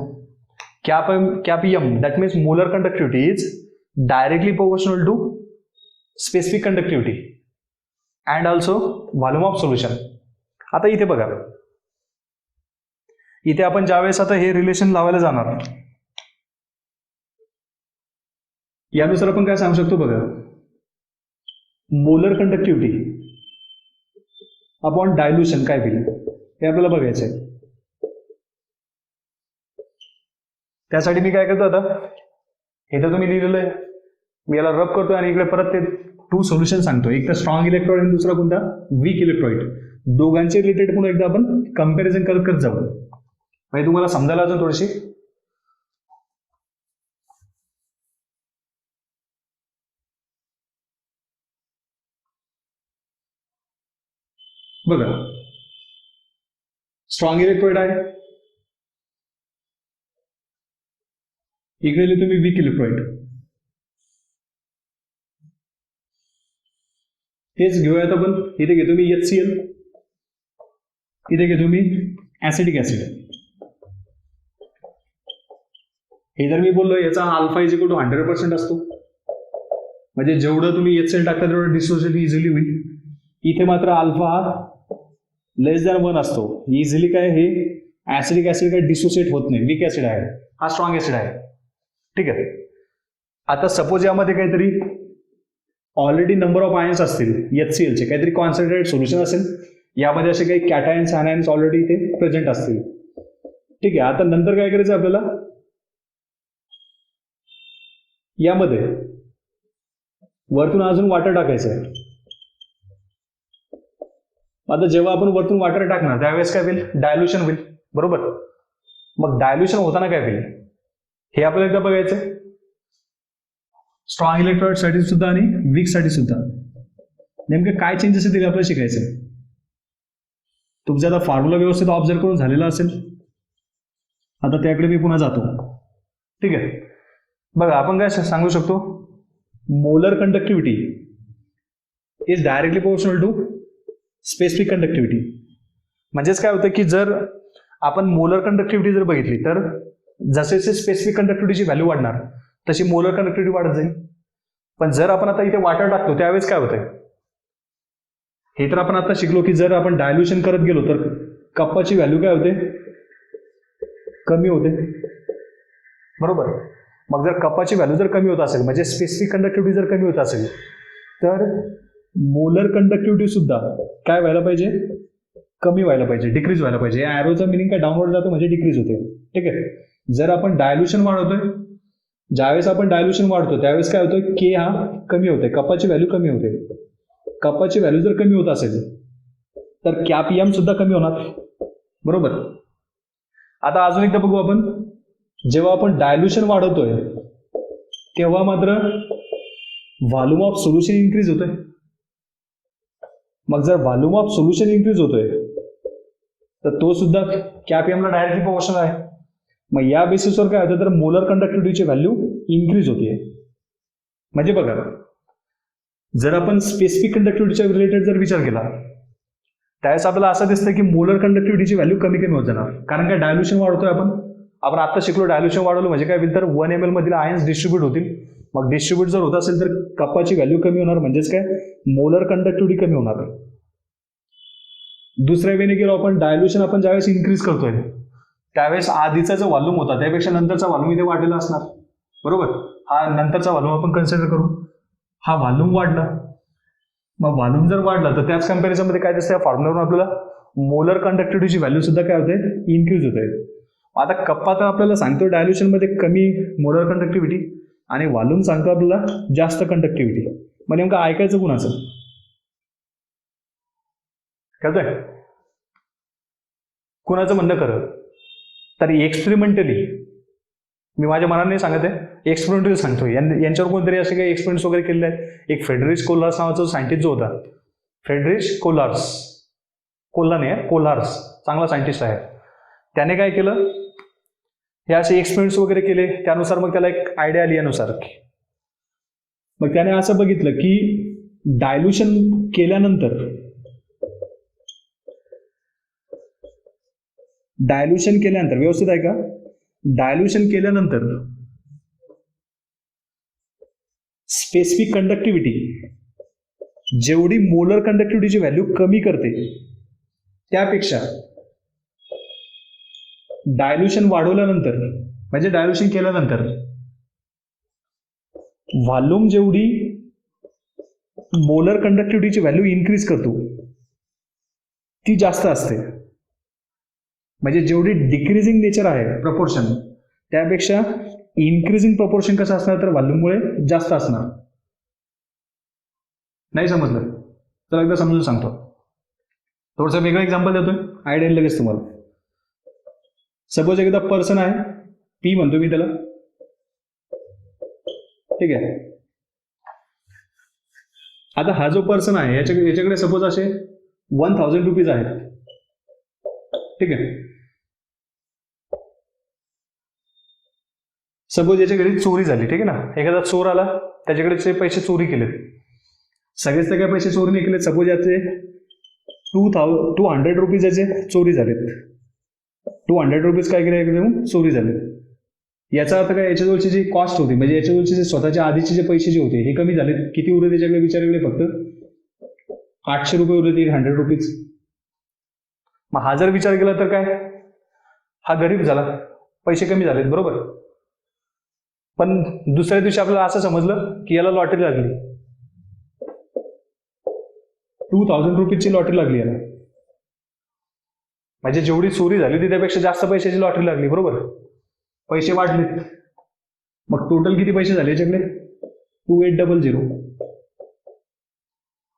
Cap M that means molar conductivity is directly proportional to specific conductivity and also volume of solution. आता इथे बघा, इथे आपण ज्यावेळेस आता हे रिलेशन लावायला जाणार यानुसार आपण काय सांगू शकतो बघा, मोलर कंडक्टिव्हिटी अपॉन डायल्युशन काय होईल हे आपल्याला बघायचं आहे. त्यासाठी मी काय करतो, आता हे तर तुम्ही लिहिलेलं आहे, मी याला रब करतो आणि इकडे परत ते 2 सोल्युशन सांगतो. एक तर स्ट्रॉंग इलेक्ट्रोड आणि दुसरा कोणता, वीक इलेक्ट्रोइड. दोघांचे रिलेटेड पुन्हा एकदा आपण कंपॅरिझन करत करत जाऊ म्हणजे तुम्हाला समजायला अजून थोडीशी. बघा स्ट्रॉंग इलेक्ट्रोइड आहे, इकडे तुम्ही वीक इलेक्ट्रोइड. तेच घेऊयात आपण. इथे घेतो मी HCl, इथे घेतो मी ऍसिडिक ऍसिड. हे जर मी बोललो याचा अल्फा इज इक्वल टू 100% असतो, म्हणजे जेवढं तुम्ही HCl टाकता तेवढं डिसोसिएट इझिली होईल. इथे मात्र अल्फा हा लेस दॅन 1 असतो. इझिली काय हे ऍसिडिक ऍसिड काय डिसोसिएट होत नाही. वीक ऍसिड आहे, हा स्ट्रॉंग ऍसिड आहे. ठीक आहे. आता सपोज यामध्ये काहीतरी ऑलरेडी नंबर ऑफ आयन्स असतील HCl चे, काहीतरी कॉन्सन्ट्रेटेड सोल्युशन असेल, यामध्ये असे काही कॅटायन्स अनायन्स ऑलरेडी इथे प्रेझेंट असतील. ठीक आहे. आता नंतर काय करायचं आपल्याला, यामध्ये वरतून अजून वॉटर टाकायचं आहे. आता जेव्हा आपण वरतून वॉटर टाकणार त्यावेळेस काय होईल, डायल्युशन होईल. बरोबर. मग डायल्युशन होताना काय होईल हे आपल्याला एकदा बघायचं. स्ट्रॉंग इलेक्ट्रोड साठी सुद्धा आणि वीक साठी सुद्धा नेमके काय चेंजेस येतील आपल्याला शिकायचं. तुमचा आता फॉर्म्युला व्यवस्थित ऑब्झर्व करून झालेला असेल. आता त्याकडे मी पुन्हा जातो. ठीक आहे. बघा आपण काय सांगू शकतो, molar conductivity is directly proportional to specific conductivity. म्हणजेच काय होतं की जर आपण मोलर कंडक्टिव्हिटी जर बघितली तर जसे जसे स्पेसिफिक कंडक्टिव्हिटीची व्हॅल्यू वाढणार तशी मोलर कंडक्टिव्हिटी वाढत जाईल. पण जर आपण आता इथे वॉटर टाकतो त्यावेळेस काय होतंय, हे तर आपण आता शिकलो की जर आपण डायल्युशन करत गेलो तर कप्पाची व्हॅल्यू काय होते, कमी होते. बरोबर. मग जर कप्पाची व्हॅल्यू जर कमी होत असेल म्हणजे स्पेसिफिक कंडक्टिव्हिटी जर कमी होत असेल तर मोलर कंडक्टिव्हिटी सुद्धा काय व्हायला पाहिजे, कमी व्हायला पाहिजे, डिक्रीज व्हायला पाहिजे. या ॲरोचा मिनिंग काय, डाऊनवर्ड जातो म्हणजे डिक्रीज होते. ठीक आहे. जर आपण डायल्युशन वाढवतोय, ज्यावेळेस आपण डायल्युशन वाढतो त्यावेळेस काय होतं, के हा कमी होते, कपाची व्हॅल्यू कमी होते. कपाची व्हॅल्यू जर कमी होत असेल तर कॅप एम सुद्धा कमी होणार. बरोबर. आता अजून एकदा बघू आपण, जेव्हा आपण डायल्युशन वाढवतोय तेव्हा मात्र व्हॉल्यूम ऑफ सोल्युशन इन्क्रीज होतोय. मग जर व्हॉल्यूम ऑफ सोल्युशन इन्क्रीज होतोय तर तो सुद्धा कॅप एमला डायरेक्टली प्रोपोर्शनल आहे. मग या बेसिसवर काय होतं तर मोलर कंडक्टिव्हिटीची व्हॅल्यू इन्क्रीज होते. म्हणजे बघा जर आपण स्पेसिफिक कंडक्टिव्हिटीच्या रिलेटेड जर विचार केला त्यावेळेस आपल्याला असं दिसतं की मोलर कंडक्टिव्हिटीची व्हॅल्यू कमी कमी होत जाणार, कारण काय डायल्युशन वाढवतोय आपण आता शिकलो डायल्युशन वाढवलं म्हणजे काय होईल तर 1 ml मधील आयन्स डिस्ट्रीब्यूट होतील. मग डिस्ट्रीब्यूट जर होत असेल तर कप्पाची व्हॅल्यू कमी होणार, म्हणजेच काय मोलर कंडक्टिव्हिटी कमी होणार. दुसऱ्या वेने गेलो आपण, डायल्युशन आपण ज्यावेळेस इन्क्रीज करतोय त्यावेळेस आधीचा जो व्हॉल्यूम होता त्यापेक्षा नंतरचा व्हॉल्यूम इथे वाढलेला असणार, बरोबर. हा नंतरचा व्हॉल्यूम आपण कन्सिडर करू. हा व्हॉल्यूम वाढला, मग व्हॉल्यूम जर वाढला तर त्याच कंपॅरिझन मध्ये काय दिसतं, फॉर्म्युलावरून आपल्याला मोलर कंडक्टिव्हिटीची व्हॅल्यू सुद्धा काय होते, इन्क्रीज होते. आता कप्पा तर आपल्याला सांगतो डायल्युशन मध्ये कमी मोलर कंडक्टिव्हिटी आणि व्हॉल्यूम सांगतो आपल्याला जास्त कंडक्टिव्हिटी. मग नेमकं ऐकायचं कुणाचं, कळतंय कुणाचं म्हणणं खरं. तर एक्सपेरिमेंटली मी माझ्या मनाने सांगत आहे, एक्सपेरिमेंटली सांगतो. यांच्यावर कोणतरी असे काही एक्सपेरिमेंट्स वगैरे केलेले आहेत. एक फ्रेडरिच कोल्हार्स नावाचा सायंटिस्ट जो होता, फ्रेडरिच कोल्हार्स, कोल्हा नाही कोल्हार्स, चांगला सायंटिस्ट आहे. त्याने काय केलं, हे असे एक्सपेरिमेंट्स वगैरे केले. त्यानुसार मग त्याला एक आयडिया आली यानुसार, मग त्याने असं बघितलं की डायल्युशन केल्यानंतर व्यवस्थित आहे का, डायल्युशन केल्यानंतर स्पेसिफिक कंडक्टिव्हिटी जेवढी मोलर कंडक्टिव्हिटीची व्हॅल्यू कमी करते त्यापेक्षा डायल्युशन वाढवल्यानंतर, म्हणजे डायल्युशन केल्यानंतर व्हॉल्यूम जेवढी मोलर कंडक्टिव्हिटीची व्हॅल्यू इन्क्रीज करतो ती जास्त असते. म्हणजे जेवढी डिक्रीजिंग नेचर आहे प्रपोर्शन त्यापेक्षा इन्क्रीजिंग प्रपोर्शन कसं असणार तर व्हॉल्यूममुळे जास्त असणार. नाही समजलं तर एकदा समजून सांगतो. थोडंसं वेगळं एक्झाम्पल देतोय, आयडिया लगेच तुम्हाला. सपोज एकदा पर्सन आहे, पी म्हणतो मी त्याला, ठीक आहे. आता हा जो पर्सन आहे याच्याकडे सपोज असे 1000 रुपीज आहेत, ठीक आहे. सपोज याच्या घरी चोरी झाली, ठीक आहे ना. एखादा चोर आला, त्याच्याकडे पैसे चोरी केलेत, सगळेच तर काय पैसे चोरी नाही केलेत. सपोज याचे 200 रुपीज याचे चोरी झालेत, 200 रुपीज काय केले एकदम चोरी झालेत. याचा अर्थ काय, याच्याजवळची जी कॉस्ट होती म्हणजे याच्याजवळचे जे स्वतःच्या आधीचे जे पैसे जे होते हे कमी झालेत. किती उरले त्याच्याकडे विचारले, फक्त 800 रुपये उरले, 100 रुपीज. मग हा जर विचार केला तर काय, हा गरीब झाला, पैसे कमी झालेत, बरोबर. पण दुसऱ्या दिवशी आपल्याला असं समजलं की याला लॉटरी लागली, 2000 रुपीजची लॉटरी लागली याला. म्हणजे जेवढी चोरी झाली होती त्यापेक्षा जास्त पैशाची लॉटरी लागली, बरोबर. पैसे वाढलेत, मग टोटल किती पैसे झाले याच्याकडे, 2800.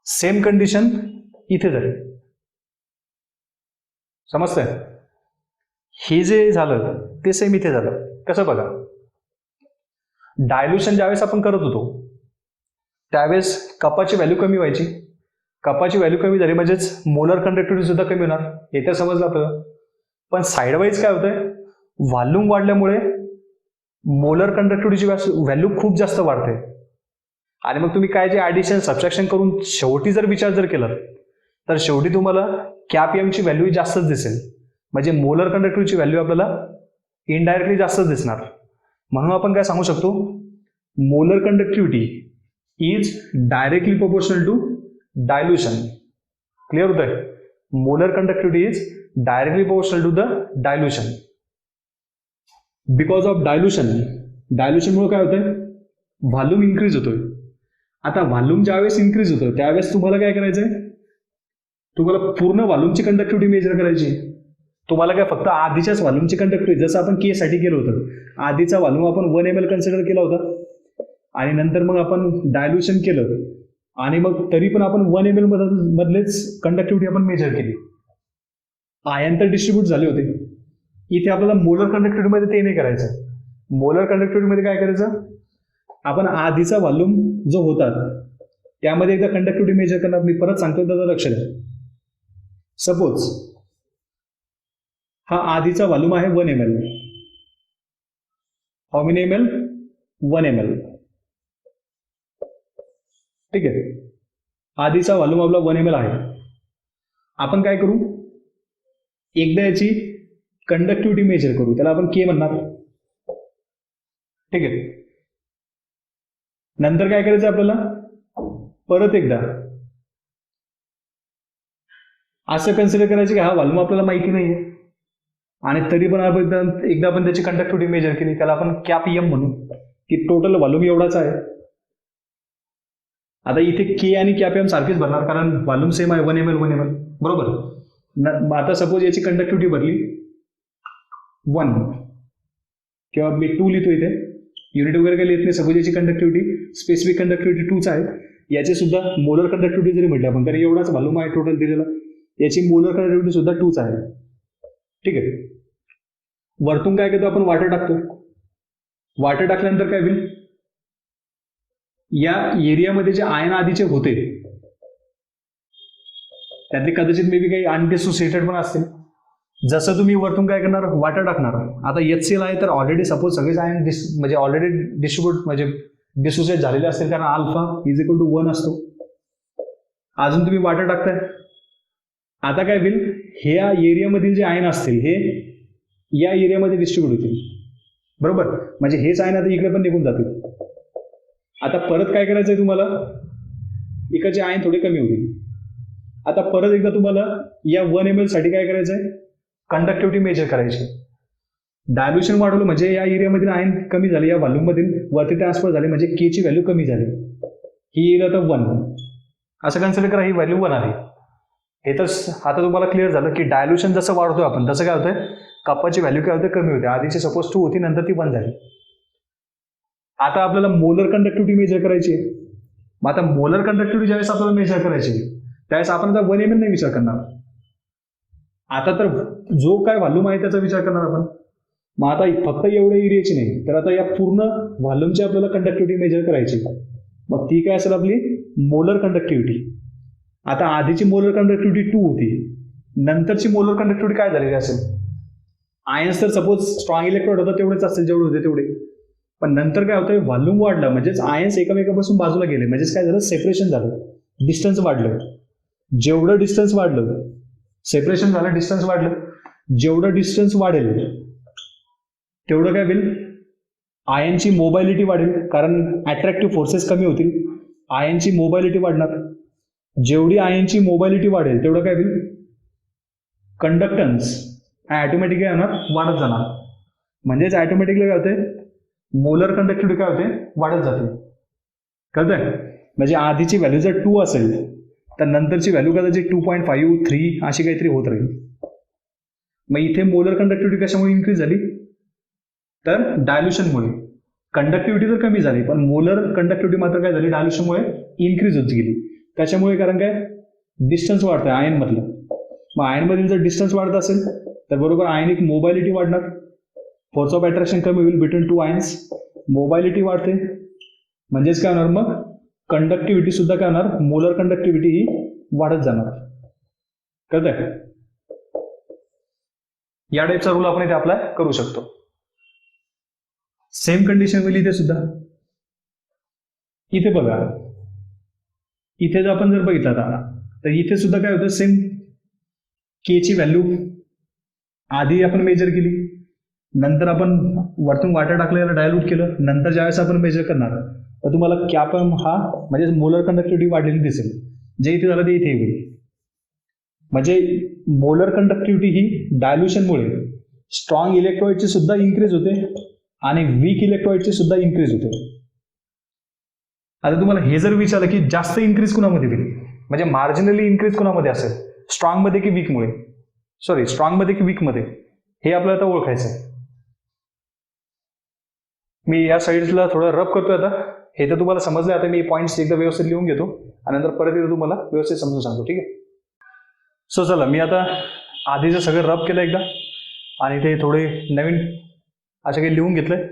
सेम कंडिशन इथे झाली, समजतंय. हे जे झालं ते सेम इथे झालं. कसं बघा, डायल्युशन ज्यावेळेस आपण करत होतो त्यावेळेस कपाची व्हॅल्यू कमी व्हायची, कपाची व्हॅल्यू कमी झाली म्हणजेच मोलर कंडक्टिव्हिटी सुद्धा कमी होणार, हे तर समजलं आपल्याला. पण साईडवाईज काय होतंय, व्हॉल्यूम वाढल्यामुळे मोलर कंडक्टिव्हिटीची व्हॅल्यू खूप जास्त वाढते. आणि मग तुम्ही काय जे ऍडिशन सबट्रॅक्शन करून शेवटी जर विचार जर केला तर शेवटी तुम्हाला कॅपीएमची व्हॅल्यू जास्तच दिसेल. म्हणजे मोलर कंडक्टिव्हिटीची व्हॅल्यू आपल्याला इनडायरेक्टली जास्तच दिसणार. म्हणून आपण काय सांगू शकतो, molar conductivity is directly proportional to dilution. Clear होत आहे, molar conductivity is directly proportional to the dilution. Because of डायल्युशनमुळे काय होतंय, व्हॉल्यूम इन्क्रीज होतोय. आता व्हॉल्यूम ज्यावेळेस इन्क्रीज होतं त्यावेळेस तुम्हाला काय करायचंय, तुम्हाला पूर्ण व्हॉल्यूमची कंडक्टिव्हिटी मेजर करायची. तुम्हाला काय फक्त आधीच्याच व्हॉल्यूमची कंडक्टिव्हिटी, जसं आपण के साठी केलं होतं, आधीचा व्हॉल्यूम आपण 1 ml कन्सिडर केला होता आणि नंतर मग आपण डायल्युशन केलं आणि मग तरी पण आपण 1 ml मधलेच कंडक्टिव्हिटी आपण मेजर केली. आयन तर डिस्ट्रीब्यूट झाले होते. इथे आपल्याला मोलर कंडक्टिव्हिटीमध्ये ते नाही करायचं. मोलर कंडक्टिव्हिटीमध्ये काय करायचं, आपण आधीचा व्हॉल्यूम जो होता त्यामध्ये एकदा कंडक्टिव्हिटी मेजर करणार. मी परत सांगतो, त्याचं लक्ष द्या. सपोज हा आधीचा व्हॉल्यूम आहे 1 ml. How many ml, 1 ml, ठीक आहे. आधीचा व्हॉल्यूम आपला 1 ml आहे. आपण काय करू, एकदा याची कंडक्टिव्हिटी मेजर करू, त्याला आपण के म्हणणार. ठीक आहे. नंतर काय करायचं आपल्याला, परत एकदा असं कन्सिडर करायचं की हा व्हॉल्यूम आपल्याला माहिती नाहीये आणि तरी पण आपण एकदा आपण त्याची कंडक्टिव्हिटी मेजर केली, त्याला आपण कॅप एम म्हणू की टोटल व्हॉल्यूम एवढाच आहे. आता इथे के आणि कॅप एम सारखेच भरणार कारण व्हॉल्यूम सेम आहे, 1 ml 1 ml, बरोबर. आता सपोज याची कंडक्टिव्हिटी भरली 1 किंवा मी 2 लिहितो, इथे युनिट वगैरे काही लिहित नाही. सपोज याची कंडक्टिव्हिटी स्पेसिफिक कंडक्टिव्हिटी 2च आहे. याची सुद्धा मोलर कंडक्टिव्हिटी जरी म्हटलं आपण, तर एवढाच व्हॉल्यूम आहे टोटल दिलेला, याची मोलर कंडक्टिव्हिटी सुद्धा 2च आहे. ठीक आहे. वरतून काय करतो आपण, वॉटर टाकतो. वॉटर टाकल्यानंतर काय होईल, या एरियामध्ये जे आयन आधीचे होते त्यातले कदाचित मे बी काही अनडिसोसिएटेड पण असतील. जसं तुम्ही वरतून काय करणार, वॉटर टाकणार. आता HCl आहे तर ऑलरेडी सपोज सगळेच आयन म्हणजे ऑलरेडी डिस्ट्रीब्यूट म्हणजे डिसोसिएट झालेले असतील कारण अल्फा इज इक्वल टू 1 असतो. अजून तुम्ही वॉटर टाकताय. आता काय होईल, हे या एरियामधील जे आयन असतील हे या एरियामध्ये डिस्ट्रीब्यूट होतील, बरोबर. म्हणजे हेच आयन आता इकडे पण निघून जातील. आता परत काय करायचं आहे तुम्हाला, इकडचे आयन थोडे कमी होतील. आता परत एकदा तुम्हाला या 1 ml साठी काय करायचं आहे, कंडक्टिव्हिटी मेजर करायची. डायल्युशन वाढवलं म्हणजे या एरियामधील आयन कमी झाले, या व्हॉल्यूम मधील वरती ट्रान्सफर झाले म्हणजे के ची व्हॅल्यू कमी झाली. ही येईल आता 1, असं कन्सिडर करा, ही व्हॅल्यू 1 आली. हे तर आता तुम्हाला क्लिअर झालं की डायल्युशन जसं वाढतोय आपण तसं काय होतंय, कपाची व्हॅल्यू काय होते, कमी होते. आधीची सपोज 2 होती, नंतर ती 1 झाली. आता आपल्याला मोलर कंडक्टिव्हिटी मेजर करायची आहे. मग आता मोलर कंडक्टिव्हिटी ज्यावेळेस आपल्याला मेजर करायची त्यावेळेस आपण आता 1 ml नाही विचार करणार. आता तर जो काय व्हॉल्यूम आहे त्याचा विचार करणार आपण. मग आता फक्त एवढ्या एरियाची नाही, तर आता या पूर्ण व्हॉल्यूमची आपल्याला कंडक्टिव्हिटी मेजर करायची. मग ती काय असेल आपली मोलर कंडक्टिव्हिटी. आता आधीची मोलर कंडक्टिव्हिटी 2 होती, नंतरची मोलर कंडक्टिव्हिटी काय झालेली असेल, आयन्स तर सपोज स्ट्रॉंग इलेक्ट्रोड होता तेवढेच असतील जेवढे होते तेवढे, पण नंतर काय होतं, व्हॉल्यूम वाढलं म्हणजेच आयन्स एकामेकापासून बाजूला गेले, म्हणजेच काय झालं, सेपरेशन झालं, डिस्टन्स वाढलं. जेवढं डिस्टन्स वाढलं, सेपरेशन झालं, डिस्टन्स वाढलं, जेवढं डिस्टन्स वाढेल तेवढं काय होईल, आयनची मोबायलिटी वाढेल कारण अट्रॅक्टिव्ह फोर्सेस कमी होतील, आयनची मोबायलिटी वाढणार. जेवढी आयनची मोबायलिटी वाढेल तेवढं काय होईल, कंडक्टन्स ऑटोमॅटिकली काय होणार, वाढत जाणार. म्हणजेच ऑटोमॅटिकली काय होते, मोलर कंडक्टिव्हिटी काय होते, वाढत जाते. कळतंय. म्हणजे आधीची व्हॅल्यू जर 2 असेल तर नंतरची व्हॅल्यू कदाचित 2.5 3 अशी काहीतरी होत राहील. मग इथे मोलर कंडक्टिव्हिटी कशामुळे इन्क्रीज झाली, तर डायल्युशनमुळे. कंडक्टिव्हिटी तर कमी झाली पण मोलर कंडक्टिव्हिटी मात्र काय झाली, डायल्युशनमुळे इन्क्रीज होत गेली. कशामुळे, कारण काय, डिस्टन्स वाढतंय आयन मधलं. मग आयन मधील जर डिस्टन्स वाढत असेल तर बरोबर आयनिक मोबायलिटी वाढणार, फोर्स ऑफ अट्रॅक्शन कमी होईल बिटवीन 2 आयन्स, मोबायलिटी वाढते, म्हणजेच काय होणार, मग कंडक्टिव्हिटी सुद्धा काय होणार, मोलर कंडक्टिव्हिटी ही वाढत जाणार. कळतंय. या टाईपचा रूल आपण इथे अप्लाय करू शकतो. सेम कंडिशन होईल इथे सुद्धा. इथे बघा, इथे जर आपण बघितलं आता तर इथे सुद्धा काय होतं, सेम के ची व्हॅल्यू आधी आपण मेजर केली, नंतर आपण वरतून वाटर टाकलं, याला डायल्यूट केलं, नंतर ज्यावेळेस आपण मेजर करणार तर तुम्हाला कॅप हा म्हणजे मोलर कंडक्टिव्हिटी वाढलेली दिसेल. जे इथे झालं ते इथे होईल. म्हणजे मोलर कंडक्टिव्हिटी ही डायल्युशनमुळे स्ट्रॉंग इलेक्ट्रोइडची सुद्धा इन्क्रीज होते आणि वीक इलेक्ट्रोइडची सुद्धा इन्क्रीज होते. आता तुम्हाला हे जर विचारलं की जास्त इन्क्रीज कुणामध्ये होईल, म्हणजे मार्जिनली इन्क्रीज कुणामध्ये असेल, स्ट्रॉंग मध्ये की वीक मुळे, सॉरी स्ट्रॉंग मध्ये की वीक मध्ये, हे आपल्याला आता ओळखायचं आहे. मी या साईडला थोडं रब करतोय आता. हे तर तुम्हाला समजलं. आता मी पॉईंट्स एकदा व्यवस्थित लिहून घेतो आणि नंतर परत एकदा तुम्हाला व्यवस्थित समजून सांगतो. ठीक आहे. सो चला, मी आता आधीचं सगळं रब केलं एकदा आणि ते थोडे नवीन असे काही लिहून घेतलंय,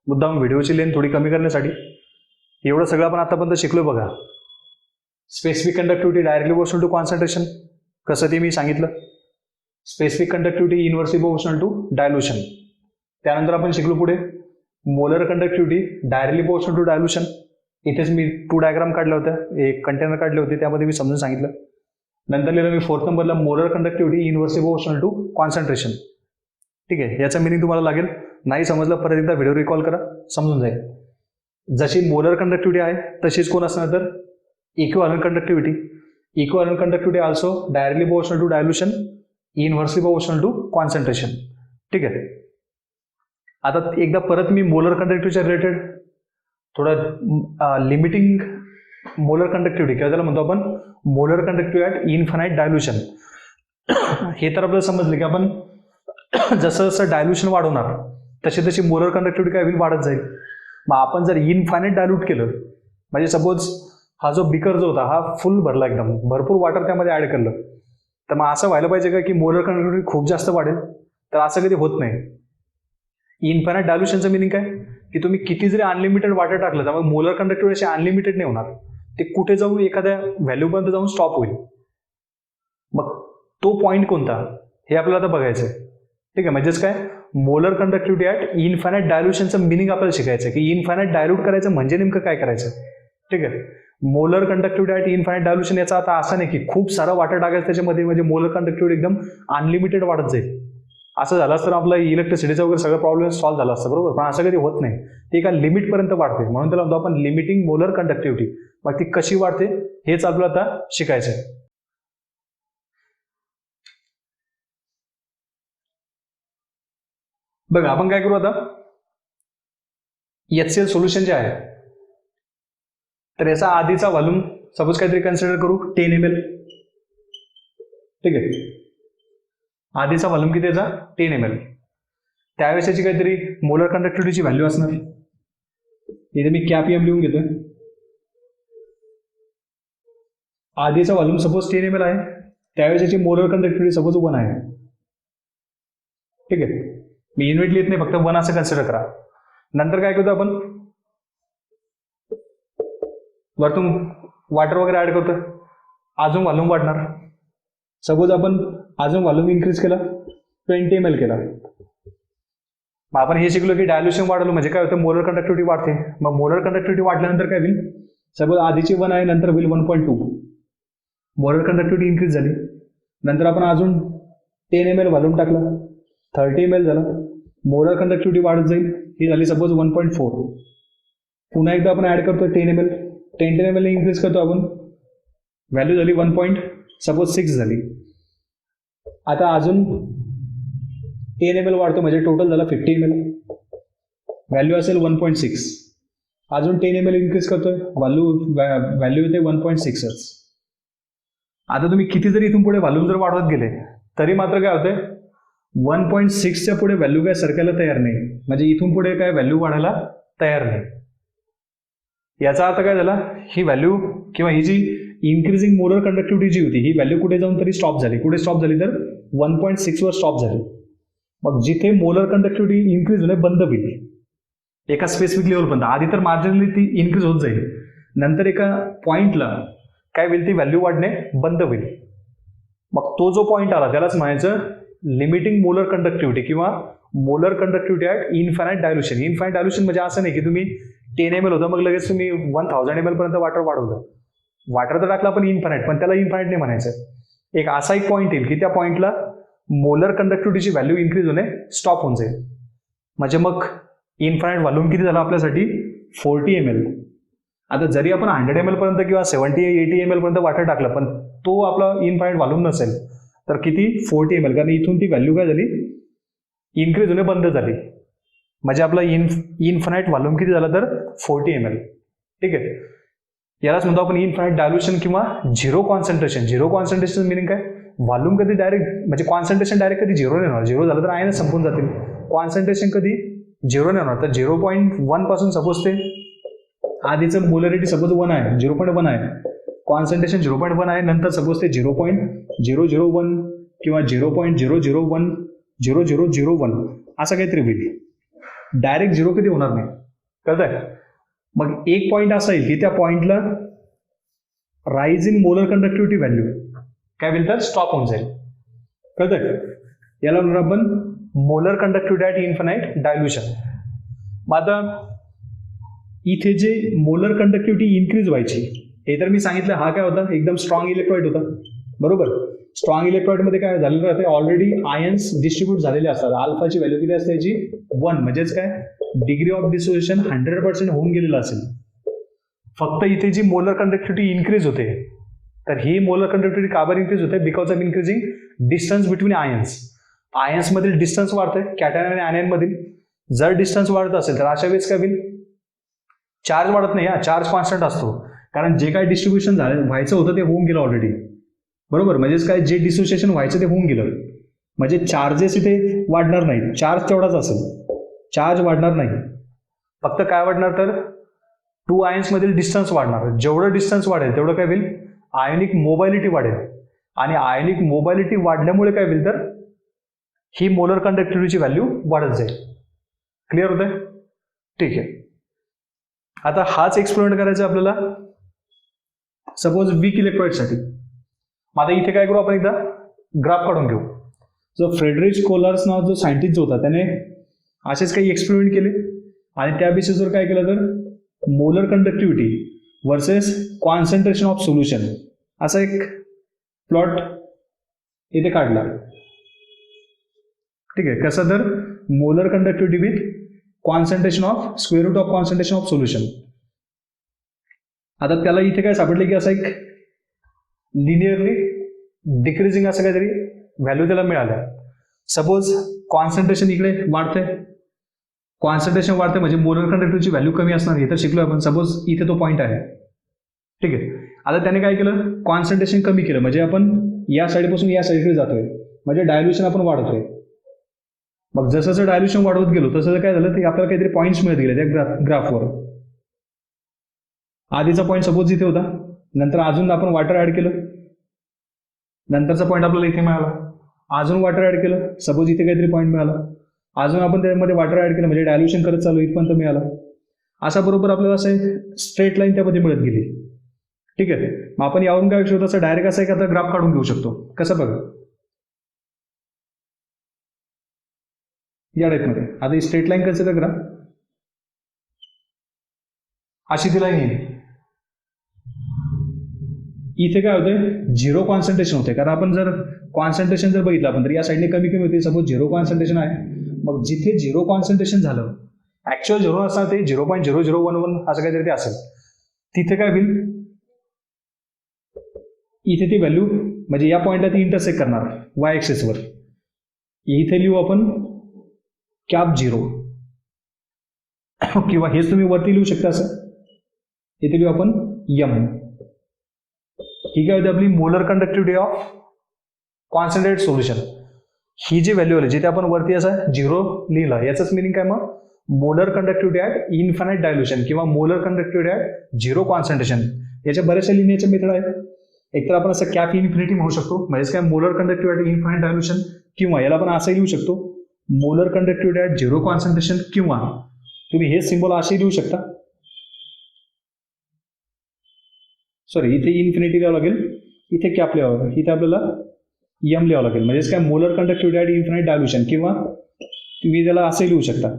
मुद्दाम व्हिडिओची लेंथ थोडी कमी करण्यासाठी. एवढं सगळं आपण आतापर्यंत शिकलो बघा. Specific conductivity directly proportional to concentration, कसं ते मी सांगितलं. Specific conductivity inversely proportional to dilution. त्यानंतर आपण शिकलो पुढे molar conductivity directly proportional to dilution. इथेच मी 2 डायग्राम काढल्या होत्या, एक कंटेनर काढले होते, त्यामध्ये मी समजून सांगितलं. नंतर लिहिलं मी 4th नंबरला molar conductivity inversely proportional to concentration. ठीक आहे, याचा मिनिंग तुम्हाला लागेल. नाही समजलं परत एकदा व्हिडिओ रिकॉल करा, समजून जाईल. जशी मोलर कंडक्टिव्हिटी आहे तशीच कोण असणार तर equivalent conductivity. Equivalent conductivity also directly proportional to dilution, inversely proportional to concentration. ठीक आहे, आता एकदा परत मी मोलर कंडक्टिव्हिटीच्या रिलेटेड थोडं लिमिटिंग मोलर कंडक्टिव्हिटी किंवा त्याला म्हणतो आपण molar conductivity at infinite dilution. हे तर आपल्याला समजलं की आपण जसं जसं डायल्युशन वाढवणार तशी तशी मोलर कंडक्टिव्हिटी काय होईल, वाढत जाईल. मग आपण जर इनफायनाईट डायल्यूट केलं, म्हणजे सपोज हा जो बिकर जो होता हा फुल भरला, एकदम भरपूर वॉटर त्यामध्ये ऍड केलं, तर मग असं व्हायला पाहिजे का की मोलर कंडक्टिव्हिटी खूप जास्त वाढेल? तर असं कधी होत नाही. इनफायनाईट डायल्युशनचं मिनिंग काय की तुम्ही किती जरी अनलिमिटेड वॉटर टाकलं त्यामुळे मोलर कंडक्टिव्हिटी अशी अनलिमिटेड नाही होणार, ते कुठे जाऊन एखाद्या व्हॅल्यूपर्यंत जाऊन स्टॉप होईल. मग तो पॉईंट कोणता हे आपल्याला आता बघायचं आहे. ठीक आहे, म्हणजेच काय मोलर कंडक्टिव्हिटी ॲट इनफायनाईट डायल्युशनचं मिनिंग आपल्याला शिकायचं आहे की इनफायनाईट डायल्यूट करायचं म्हणजे नेमकं काय करायचं. ठीक आहे, molar conductivity at infinite dilution याचा आता असं नाही की खूप सारा वॉटर टाकायचं त्याच्यामध्ये म्हणजे मोलर कंडक्टिव्हिटी एकदम अनलिमिटेड वाढत जाईल. असं झालं असतं आपलं इलेक्ट्रिसिटीचा वगैरे सगळं प्रॉब्लेम सॉल्व्ह झाला असतं, बरोबर. पण असं कधी होत नाही, ते एका लिमिटपर्यंत वाढते, म्हणून त्याला म्हणतो आपण लिमिटिंग मोलर कंडक्टिव्हिटी. मग ती कशी वाढते हेच आपल्याला आता शिकायचं आहे. बघा आपण काय करू आता, HCl सोल्युशन जे आहे तर याचा आधीचा व्हॉल्यूम सपोज काहीतरी कन्सिडर करू 10 ml. ठीक आहे, आधीचा व्हॉल्यूम किती याचा 10 ml. त्यावेळेस याची काहीतरी मोलर कंडक्टिव्हिटीची व्हॅल्यू असणार. इथे मी कॅपीएम लिहून घेतोय. आधीचा व्हॉल्यूम सपोज 10 ml आहे, त्यावेळेस याची मोलर कंडक्टिव्हिटी सपोज 1 आहे. ठीक आहे, मी युनिट लिहित नाही, फक्त 1 असं कन्सिडर करा. नंतर काय करतो आपण, वरतून वॉटर वगैरे ऍड करतो, अजून व्हॉल्यूम वाढणार. सपोज आपण अजून व्हॉल्यूम इन्क्रीज केला, 20 ml केला. मग आपण हे शिकलो की डायल्युशन वाढवलं म्हणजे काय होतं, मोलर कंडक्टिव्हिटी वाढते. मग मोलर कंडक्टिव्हिटी वाढल्यानंतर काय होईल, सपोज आधीची 1 आहे, नंतर होईल 1.2. मोलर कंडक्टिव्हिटी इन्क्रीज झाली. नंतर आपण अजून 10 ml व्हॉल्यूम टाकला, 30 ml झाला. मोलर कंडक्टिव्हिटी वाढत जाईल, ही झाली सपोज 1.4. पुन्हा एकदा आपण ऍड करतो 10 ml, 10 ml इन्क्रीज करतो आपण, व्हॅल्यू झाली 1.6 झाली. आता अजून 10 ml वाढतो म्हणजे टोटल झाला 50 ml, व्हॅल्यू असेल 1.6. अजून 10 ml इन्क्रीज करतोय, व्हॅल्यू येते 1.6च. आता तुम्ही किती जरी इथून पुढे व्हॉल्यूम जर वाढवत गेले तरी मात्र काय होतंय, 1.6च्या पुढे व्हॅल्यू काय सरकायला तयार नाही, म्हणजे इथून पुढे काय व्हॅल्यू वाढायला तयार नाही. याचा अर्थ काय झाला, ही व्हॅल्यू किंवा ही जी इन्क्रीजिंग मोलर कंडक्टिव्हिटी जी होती ही व्हॅल्यू कुठे जाऊन तरी स्टॉप झाली. कुठे स्टॉप झाली तर 1.6 वर स्टॉप झाली. मग जिथे मोलर कंडक्टिव्हिटी इन्क्रीज होणे बंद होईल एका स्पेसिफिक लेवलपर्यंत, आधी तर मार्जिनली ती इन्क्रीज होत जाईल, नंतर एका पॉइंटला काय होईल, ती व्हॅल्यू वाढणे बंद होईल. मग तो जो पॉइंट आला त्यालाच म्हणायचं लिमिटिंग मोलर कंडक्टिव्हिटी किंवा molar conductivity at infinite dilution. Infinite dilution म्हणजे असं नाही की तुम्ही 10 ml होतं मग लगेच तुम्ही 1000 ml पर्यंत वॉटर वाढवलं. वॉटर तर टाकलं पण इनफायनाईट, पण त्याला इनफायनाईट नाही म्हणायचं. एक असा एक पॉईंट येईल की त्या पॉईंटला मोलर कंडक्टिव्हिटीची व्हॅल्यू इन्क्रीज होणे स्टॉप होऊन जाईल. म्हणजे मग इनफायनाईट व्हॉल्यूम किती झाला आपल्यासाठी 40 ml. आता जरी आपण 100 ml पर्यंत किंवा 70-80 ml पर्यंत वॉटर टाकलं पण तो आपला इनफायनाईट व्हॉल्यूम नसेल तर किती 40 ml, कारण इथून ती व्हॅल्यू काय झाली, इन्क्रीज होणे बंद झाली. म्हणजे आपला इनफायनाईट व्हॉल्यूम किती झाला तर 40 ml. ठीक आहे, यालाच म्हणतो आपण इनफायनाईट डायल्युशन किंवा zero concentration. Zero concentration meaning काय, व्हॉल्यूम कधी डायरेक्ट म्हणजे कॉन्सन्ट्रेशन डायरेक्ट कधी झिरो नाही होणार. झिरो झालं तर आयन संपून जातील. कॉन्सन्ट्रेशन कधी झिरो नाही होणार. तर 0.1 पासून सपोज ते आधीचं मोलरिटी सपोज 1 आहे, 0.1 आहे, कॉन्सन्ट्रेशन 0.1 आहे, नंतर सपोज ते 0.001 किंवा 0.001 असं काहीतरी होईल. डायरेक्ट झिरो कधी होणार नाही, कळतंय. मग एक पॉईंट असा येईल की त्या पॉईंटला rise in molar conductivity value काय होईल तर स्टॉप होऊन जाईल, कळतंय. याला म्हणून आपण molar conductivity at infinite dilution. मग आता इथे जे मोलर कंडक्टिव्हिटी इन्क्रीज व्हायची, हे तर मी सांगितलं हा काय होता, एकदम स्ट्रॉंग इलेक्ट्रोलाइट होता. बरोबर. स्ट्रॉंग इलेक्ट्रोलाइटमध्ये काय झालेलं राहते, ऑलरेडी आयन्स डिस्ट्रीब्यूट झालेले असतात. अल्फाची व्हॅल्यू किती असते याची 1, म्हणजेच काय डिग्री ऑफ डिसोसिएशन 100% होऊन गेलेलं असेल. फक्त इथे जी मोलर कंडक्टिव्हिटी इन्क्रीज होते, तर ही मोलर कंडक्टिव्हिटी का बरं इन्क्रीज होते, because of increasing distance between ions. आयन्समधील डिस्टन्स वाढते कॅटायन आणि आयन मधील. जर डिस्टन्स वाढत असेल तर अशा वेळेस काय होईल, चार्ज वाढत नाही, चार्ज कॉन्स्टंट असतो. कारण जे काय डिस्ट्रीब्युशन व्हायचं होतं ते होऊन गेलं ऑलरेडी. बरोबर, म्हणजेच काय जे डिसोसिएशन व्हायचं ते होऊन गेलं. म्हणजे चार्जेस इथे वाढणार नाही, चार्ज तेवढाच असेल, चार्ज वाढणार नाही. फक्त काय वाढणार तर टू आयन्स मधील डिस्टन्स वाढणार. जेवढं डिस्टन्स वाढेल तेवढं काय होईल, आयोनिक मोबायलिटी वाढेल. आणि आयोनिक मोबायलिटी वाढल्यामुळे काय होईल तर ही मोलर कंडक्टिव्हिटीची व्हॅल्यू वाढत जाईल. क्लिअर होतंय? ठीक आहे. आता हाच एक्सपेरिमेंट करायचा आपल्याला सपोज वीक इलेक्ट्रोलाइटसाठी. मग आता इथे काय करू, आपण एकदा ग्राफ काढून घेऊ. जो फ्रेडरिच कोलर्स नाव जो सायंटिस्ट जो होता त्याने असेच काही एक्सपेरिमेंट केले आणि त्या बेसिसवर काय केलं तर molar conductivity versus concentration of solution असा एक प्लॉट इथे काढला. ठीक आहे. कसं तर molar conductivity with concentration of square root of concentration of solution. आता त्याला इथे काय सापडले की असं एक लिनियरली डिक्रीजिंग असं काहीतरी व्हॅल्यू त्याला मिळाल्या. सपोज कॉन्सन्ट्रेशन इकडे वाढते, कॉन्सन्ट्रेशन वाढते म्हणजे मोलर कंडक्टिव्हिटीची व्हॅल्यू कमी असणार, हे तर शिकलो आपण. सपोज इथे तो पॉईंट आहे. ठीक आहे. आता त्याने काय केलं, कॉन्सन्ट्रेशन कमी केलं म्हणजे आपण या साईडपासून या साईडकडे जातोय, म्हणजे डायल्युशन आपण वाढवतोय. मग जसं जसं डायल्युशन वाढवत गेलो तसं काय झालं ते आपल्याला काहीतरी पॉईंट्स मिळत गेले त्या ग्राफवर. आधीचा पॉईंट सपोज इथे होता, नंतर अजून आपण वॉटर ऍड केलं, नंतरचा पॉईंट आपल्याला इथे मिळाला. अजून वॉटर ऍड केलं, सपोज इथे काहीतरी पॉईंट मिळाला, अजून आपण त्यामध्ये वॉटर ऍड केलं म्हणजे डायल्युशन करत चालू इथपर्यंत मिळाला. असा बरोबर आपल्याला असं स्ट्रेट लाईन त्यामध्ये मिळत गेली. ठीक आहे. मग आपण यावरून काय शकतो, असं डायरेक्ट असं एखादा ग्राफ काढून घेऊ शकतो. कसं बघा, या टाईपमध्ये. आता ही स्ट्रेट लाईन कन्सिडर करा, अशी ती लाईन येईल. इथे काय होतंय, झिरो कॉन्सन्ट्रेशन होते. कारण आपण जर कॉन्सन्ट्रेशन जर बघितलं आपण तर या साईडने कमी कमी होते. सपोज झिरो कॉन्सन्ट्रेशन आहे, मग जिथे झिरो कॉन्सन्ट्रेशन झालं, ऍक्च्युअल झिरो असणार ते 0.0011 असं काहीतरी ते असेल, तिथे काय होईल, इथे ती व्हॅल्यू म्हणजे या पॉईंटला ती इंटरसेक्ट करणार वाय ऍक्सिसवर. इथे लिहू आपण कॅप झिरो किंवा हेच तुम्ही वरती लिहू शकता असं, इथे लिहू आपण यम. ही काय होती आपली molar conductivity of concentrated solution. ही जी व्हॅल्यू आली जिथे आपण वरती असं झिरो लिहिलं, याचंच मिनिंग काय, मग molar conductivity at infinite dilution किंवा molar conductivity at zero concentration. याच्या बऱ्याचशा लिहिण्याच्या मेथड आहेत. एकतर आपण असं कॅप इन्फिनिटी म्हणू शकतो, म्हणजेच काय molar conductivity at infinite dilution, किंवा याला आपण असंही लिहू शकतो molar conductivity at zero concentration, किंवा तुम्ही हे सिम्बॉल असेही लिहू शकता. सॉरी, इथे इन्फिनिटी लिहावं लागेल, इथे कॅप लिहावं लागेल, इथे आपल्याला यम लिहावं लागेल. म्हणजेच काय molar conductivity at infinite dilution, किंवा तुम्ही त्याला असंही लिहू शकता.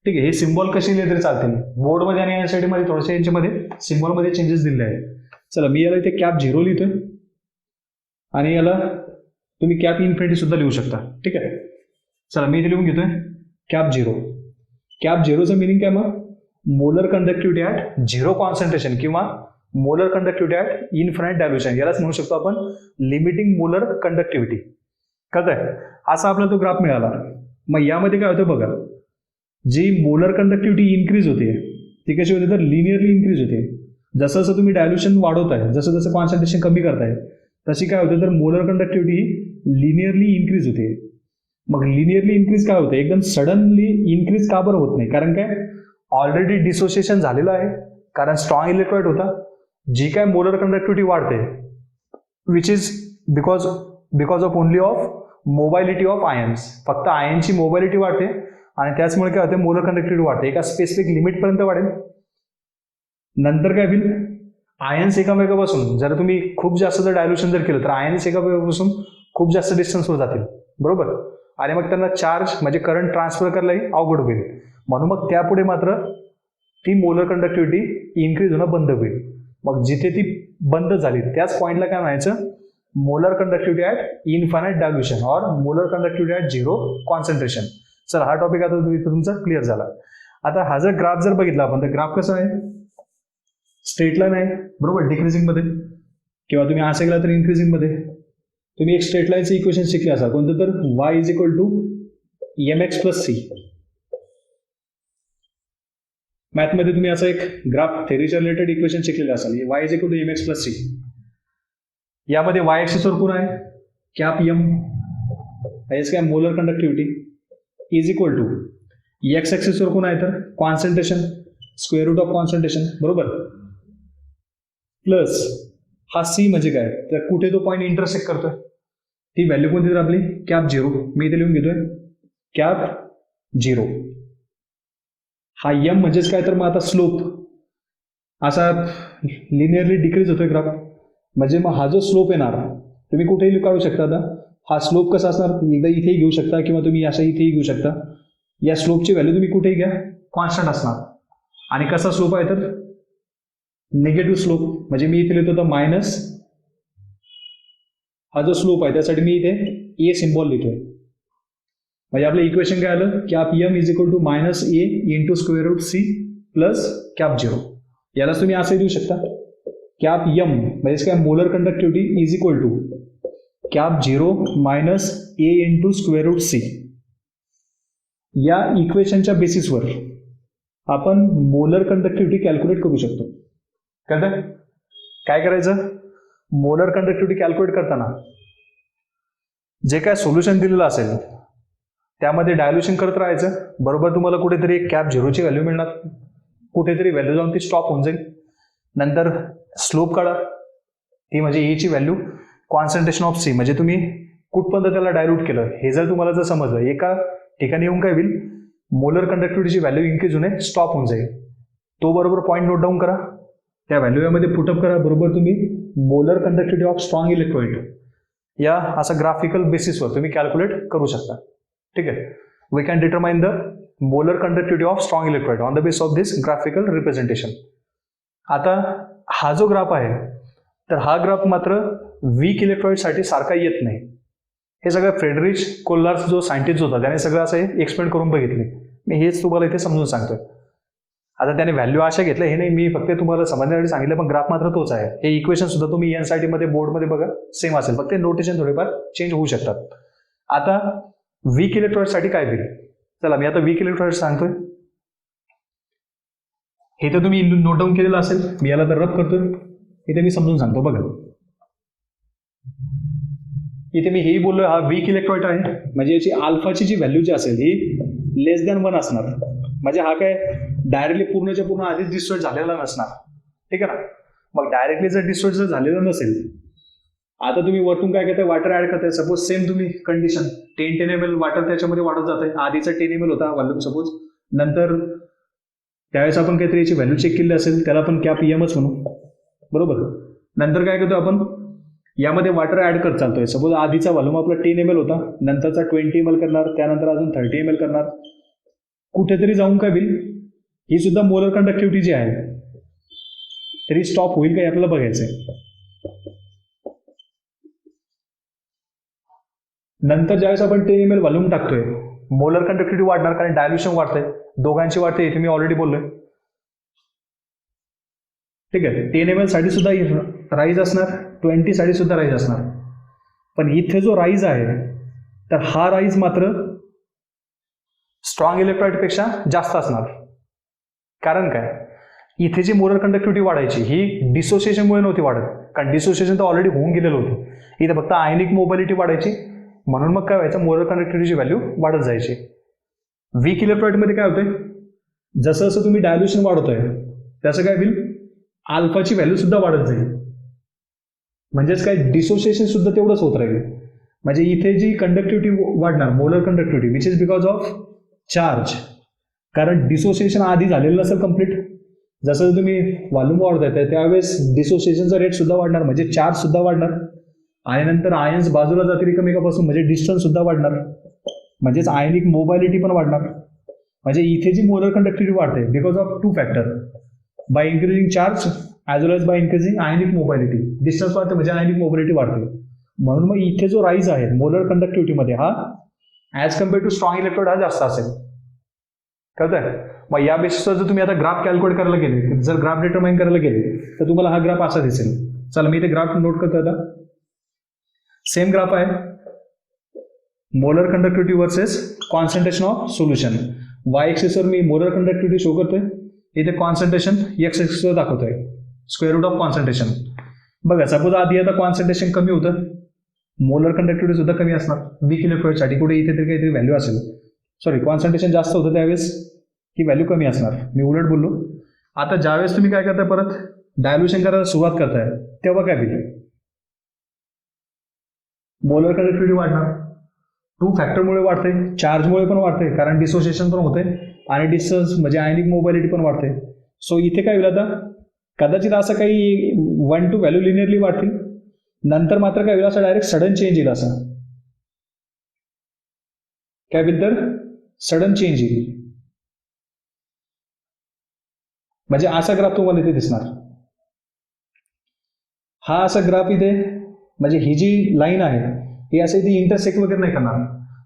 ठीक आहे. हे सिम्बॉल कसे लिहिले तरी चालतील. बोर्डमध्ये आणि एनसीईआरटी मध्ये थोडेसे यांच्यामध्ये सिम्बॉलमध्ये चेंजेस दिले आहेत. चला, मी याला इथे कॅप झिरो लिहितोय आणि याला तुम्ही कॅप इन्फिनिटी सुद्धा लिहू शकता. ठीक आहे. चला, मी इथे लिहून घेतोय कॅप झिरो. कॅप झिरोचं मिनिंग काय, मग molar conductivity at zero concentration किंवा molar conductivity at infinite dilution, यालाच म्हणू शकतो आपण लिमिटिंग मोलर कंडक्टिव्हिटी. कळतंय? असा आपला तो ग्राफ मिळाला. मग यामध्ये काय होतं बघा, जी मोलर कंडक्टिव्हिटी इन्क्रीज होते ती कशी होते तर लिनियरली इन्क्रीज होते. जसं जसं तुम्ही डायल्युशन वाढवताय, जसं जसं कॉन्सन्ट्रेशन कमी करताय, तशी काय होते तर मोलर कंडक्टिव्हिटी ही लिनियरली इन्क्रीज होते. मग लिनियरली इन्क्रीज काय होते, एकदम सडनली इन्क्रीज का बरं होत नाही, कारण काय ऑलरेडी डिसोसिएशन झालेलं आहे. कारण स्ट्रॉंग इलेक्ट्रोलाइट होता. जी काय मोलर कंडक्टिव्हिटी वाढते which is because of only of mobility of ions. फक्त आयनची मोबायलिटी वाढते आणि त्याचमुळे काय होते मोलर कंडक्टिव्हिटी वाढते. एका स्पेसिफिक लिमिटपर्यंत वाढेल. नंतर काय होईल, आयन्स एकामेकापासून जर तुम्ही खूप जास्त जर डायल्युशन जर केलं तर आयन्स एकामेकापासून खूप जास्त डिस्टन्सवर जातील. बरोबर. आणि मग त्यांना चार्ज म्हणजे करंट ट्रान्सफर करायलाही अवघड होईल. म्हणून मग त्यापुढे मात्र ती मोलर कंडक्टिव्हिटी इन्क्रीज होणं बंद होईल. मग जिथे ती बंद झाली त्याच पॉईंटला काय म्हणायचं, molar conductivity at infinite dilution और molar conductivity at zero concentration. Sir हा टॉपिक आता तुमचा क्लिअर झाला. आता हा जर ग्राफ जर बघितला आपण तर ग्राफ कसा आहे, स्ट्रेट लाईन आहे बरोबर, डिक्रिजिंग मध्ये, किंवा तुम्ही असं गेला तर इन्क्रिजिंग मध्ये. तुम्ही एक स्ट्रेट लाईनचं इक्वेशन शिकले असाल कोणतं तर, y is equal to mx plus C. मॅथमध्ये तुम्ही असं एक ग्राफ थेरीच्या रिलेटेड इक्वेशन शिकलेलं असाल, y is equal to mx plus C. यामध्ये y ॲक्सिसवर कोण आहे, कॅप m, याच काय molar conductivity is equal to x ॲक्सिसवर कोण आहे तर concentration, square root of concentration बरोबर, प्लस हा सी म्हणजे काय तर कुठे तो पॉईंट इंटरसेक्ट करतोय, ती व्हॅल्यू कोणती तर आपली कॅप झिरो. मी इथे लिहून घेतोय कॅप झिरो. हा एम म्हणजेच काय तर मग आता स्लोप असा लिनियरली डिक्रीज होतोय ग्राफ, म्हणजे मग हा जो स्लोप येणार तुम्ही कुठेही काढू शकता. आता हा स्लोप कसा असणार, एकदा इथेही घेऊ शकता किंवा तुम्ही अशा इथेही घेऊ शकता. या स्लोपची व्हॅल्यू तुम्ही कुठेही घ्या कॉन्स्टंट असणार. आणि कसा स्लोप आहे तर निगेटिव्ह स्लोप, म्हणजे मी इथे लिहितो तर मायनस, हा जो स्लोप आहे त्यासाठी मी इथे ए सिम्बॉल लिहितोय. म्हणजे आपलं इक्वेशन काय आलं, cap M is equal to minus A into square root C plus cap zero. यालाच तुम्ही असंही देऊ शकता, कॅप एम म्हणजे काय molar conductivity is equal to cap zero minus A into square root C. या इक्वेशनच्या बेसिसवर आपण मोलर कंडक्टिव्हिटी कॅल्क्युलेट करू शकतो. कळतं काय करायचं, मोलर कंडक्टिव्हिटी कॅल्क्युलेट करताना जे काय सोल्युशन दिलेलं असेल त्यामध्ये डायल्युशन करत राहायचं बरोबर. तुम्हाला कुठेतरी एक कॅप झिरोची व्हॅल्यू मिळणार, कुठेतरी व्हॅल्यू जाऊन ती स्टॉप होऊन जाईल. नंतर स्लोप काढा, ती म्हणजे एची व्हॅल्यू, कॉन्सन्ट्रेशन ऑफ सी म्हणजे तुम्ही कुठपर्यंत त्याला डायल्यूट केलं हे जर तुम्हाला जर समजलं, एका ठिकाणी येऊन काय होईल मोलर कंडक्टिव्हिटीची व्हॅल्यू इन्क्रीज होणे स्टॉप होऊन जाईल. तो बरोबर पॉईंट नोट डाऊन करा, त्या व्हॅल्यू यामध्ये पुटअप करा बरोबर. तुम्ही molar conductivity of strong electrolyte या असं ग्राफिकल बेसिसवर तुम्ही कॅल्क्युलेट करू शकता. ठीक आहे, we can determine the molar conductivity of strong electrolyte on the base of this graphical representation. आता हा जो ग्राफ आहे तर हा ग्राफ मात्र वीक इलेक्ट्रोलाइटसाठी सारखा येत नाही. हे सगळं फ्रेडरिच कोल्लार्स जो सायंटिस्ट होता त्याने सगळं असं एक्सप्लेन करून बघितले. मी हेच तुम्हाला इथे समजून सांगतोय. आता त्याने व्हॅल्यू अशा घेतल्या हे नाही, मी फक्त तुम्हाला समजण्यासाठी सांगितलं, पण ग्राफ मात्र तोच आहे. हे इक्वेशन सुद्धा तुम्ही एनसीईआरटी मध्ये बोर्डमध्ये बघा सेम असेल, फक्त नोटेशन थोडेफार चेंज होऊ शकतात. आता वीक इलेक्ट्रोलाइटसाठी काय होईल, चला मी आता वीक इलेक्ट्रोलाइट सांगतोय. हे तर तुम्ही नोट डाऊन केलेलं असेल, मी याला तर रब करतोय, इथे मी समजून सांगतो बघा. इथे मी हेही बोललोय हा वीक इलेक्ट्रोलाइट आहे, म्हणजे याची अल्फाची जी व्हॅल्यू जी असेल ही लेस दॅन 1 असणार. म्हणजे हा काय डायरेक्टली पूर्णच्या पूर्ण आधीच डिस्ट्रॉय झालेला नसणार. ठीक आहे ना, मग डायरेक्टली जर डिस्ट्रॉय जर झालेलं नसेल, आता तुम्ही वरतून काय करताय वॉटर ऍड करताय. सपोज सेम तुम्ही कंडिशन 10 ml वॉटर त्याच्यामध्ये वाढत जात आहे. आधीचा 10 ml होता व्हॉल्यूम सपोज, नंतर त्यावेळेस आपण काहीतरी याची व्हॅल्यू चेक केली असेल, त्याला आपण कॅप एमच म्हणू बरोबर. नंतर काय करतो आपण यामध्ये वॉटर ऍड करत चालतोय. सपोज आधीचा व्हॉल्यूम आपला 10 ml होता, नंतरचा 20 ml करणार, त्यानंतर अजून 30 ml करणार. कुठेतरी जाऊन काय होईल, ही सुद्धा मोलर कंडक्टिव्हिटी जी आहे तरी स्टॉप होईल का आपल्याला बघायचंय. नंतर ज्यावेळेस आपण 10 ml व्हॉल्यूम टाकतोय मोलर कंडक्टिव्हिटी वाढणार, कारण डायल्युशन वाढतंय, दोघांची वाढते, इथे मी ऑलरेडी बोललोय. ठीक आहे, 10 ml साठी सुद्धा राईज असणार, 20 साठी सुद्धा राईज असणार. पण इथे जो राईज आहे तर हा राईज मात्र स्ट्रॉंग इलेक्ट्रोलाइट पेक्षा जास्त असणार. कारण काय, इथे जी मोलर कंडक्टिव्हिटी वाढायची ही डिसोसिएशनमुळे नव्हती वाढत, कारण डिसोसिएशन तर ऑलरेडी होऊन गेलेलं होतं. इथे फक्त आयनिक मोबिलिटी वाढायची, म्हणून मग काय व्हायचं मोलर कंडक्टिव्हिटीची व्हॅल्यू वाढत जायची. वीक इलेक्ट्रोलाइटमध्ये काय होतंय, जसं जसं तुम्ही डायल्युशन वाढवतोय त्याचं काय होईल, अल्फाची व्हॅल्यू सुद्धा वाढत जाईल. म्हणजेच काय डिसोसिएशन सुद्धा तेवढंच होत राहील. म्हणजे इथे जी कंडक्टिव्हिटी वाढणार molar conductivity which is because of charge, कारण डिसोसिएशन आधी झालेलं नसेल कम्प्लीट. जसं तुम्ही व्हॉल्यूम वाढवताय त्यावेळेस डिसोसिएशनचा रेट सुद्धा वाढणार, म्हणजे चार्ज सुद्धा वाढणार. आणि नंतर आयन्स बाजूला जातील एकमेकापासून, म्हणजे डिस्टन्स सुद्धा वाढणार, म्हणजेच आयनिक मोबायलिटी पण वाढणार. म्हणजे इथे जी मोलर कंडक्टिव्हिटी वाढते because of 2 factor, by increasing charge as well as by increasing ionic mobility. Distance वाढते म्हणजे आयनिक मोबिलिटी वाढते. म्हणून मग इथे जो राईज आहे मोलर कंडक्टिव्हिटीमध्ये हा as compare to strong electrode हा जास्त असेल. कळतंय? मग या बेसिसवर जर तुम्ही आता ग्राफ कॅल्क्युलेट करायला गेले, जर ग्राफ डिटरमाइन करायला गेले तर तुम्हाला हा ग्राफ असा दिसेल. चला मी इथे ग्राफ नोट करतो. आता सेम ग्राफ आहे, molar conductivity versus concentration of solution. Y एक्सिसवर मी मोलर कंडक्टिव्हिटी शो करतोय, इथे कॉन्सन्ट्रेशन एक्स एक्सिसवर दाखवतोय, स्क्वेअर रूट ऑफ कॉन्सन्ट्रेशन. बघा सपोज आधी आता कॉन्सन्ट्रेशन कमी होतं, मोलर कंडक्टिव्हिटी सुद्धा कमी असणार वीक इलेक्ट्रोडसाठी, कुठे इथे तरी काहीतरी व्हॅल्यू असेल. सॉरी, कॉन्सन्ट्रेशन जास्त होतं त्यावेळेस ही व्हॅल्यू कमी असणार, मी उलट बोललो. आता ज्यावेळेस तुम्ही काय करताय, परत डायल्युशन करायला सुरुवात करताय, तेव्हा काय होईल, मोलर कंडक्टिव्हिटी वाढणार. टू फॅक्टरमुळे वाढते, चार्जमुळे पण वाढते, कारण डिसोसिएशन पण होते आणि डिस्टन्स म्हणजे आयनिक मोबिलिटी पण वाढते. सो इथे काय होईल, आता कदाचित असं काही 1 to व्हॅल्यू लिनियरली वाढतील, नंतर मात्र काय होईल, असं डायरेक्ट सडन चेंज येईल. असं काय होईल तर सडन चेंज येईल, म्हणजे असा ग्राफ तुम्हाला इथे दिसणार. हा असा ग्राफ इथे, म्हणजे ही जी लाईन आहे ही असं इथे इंटरसेक्ट वगैरे नाही करणार,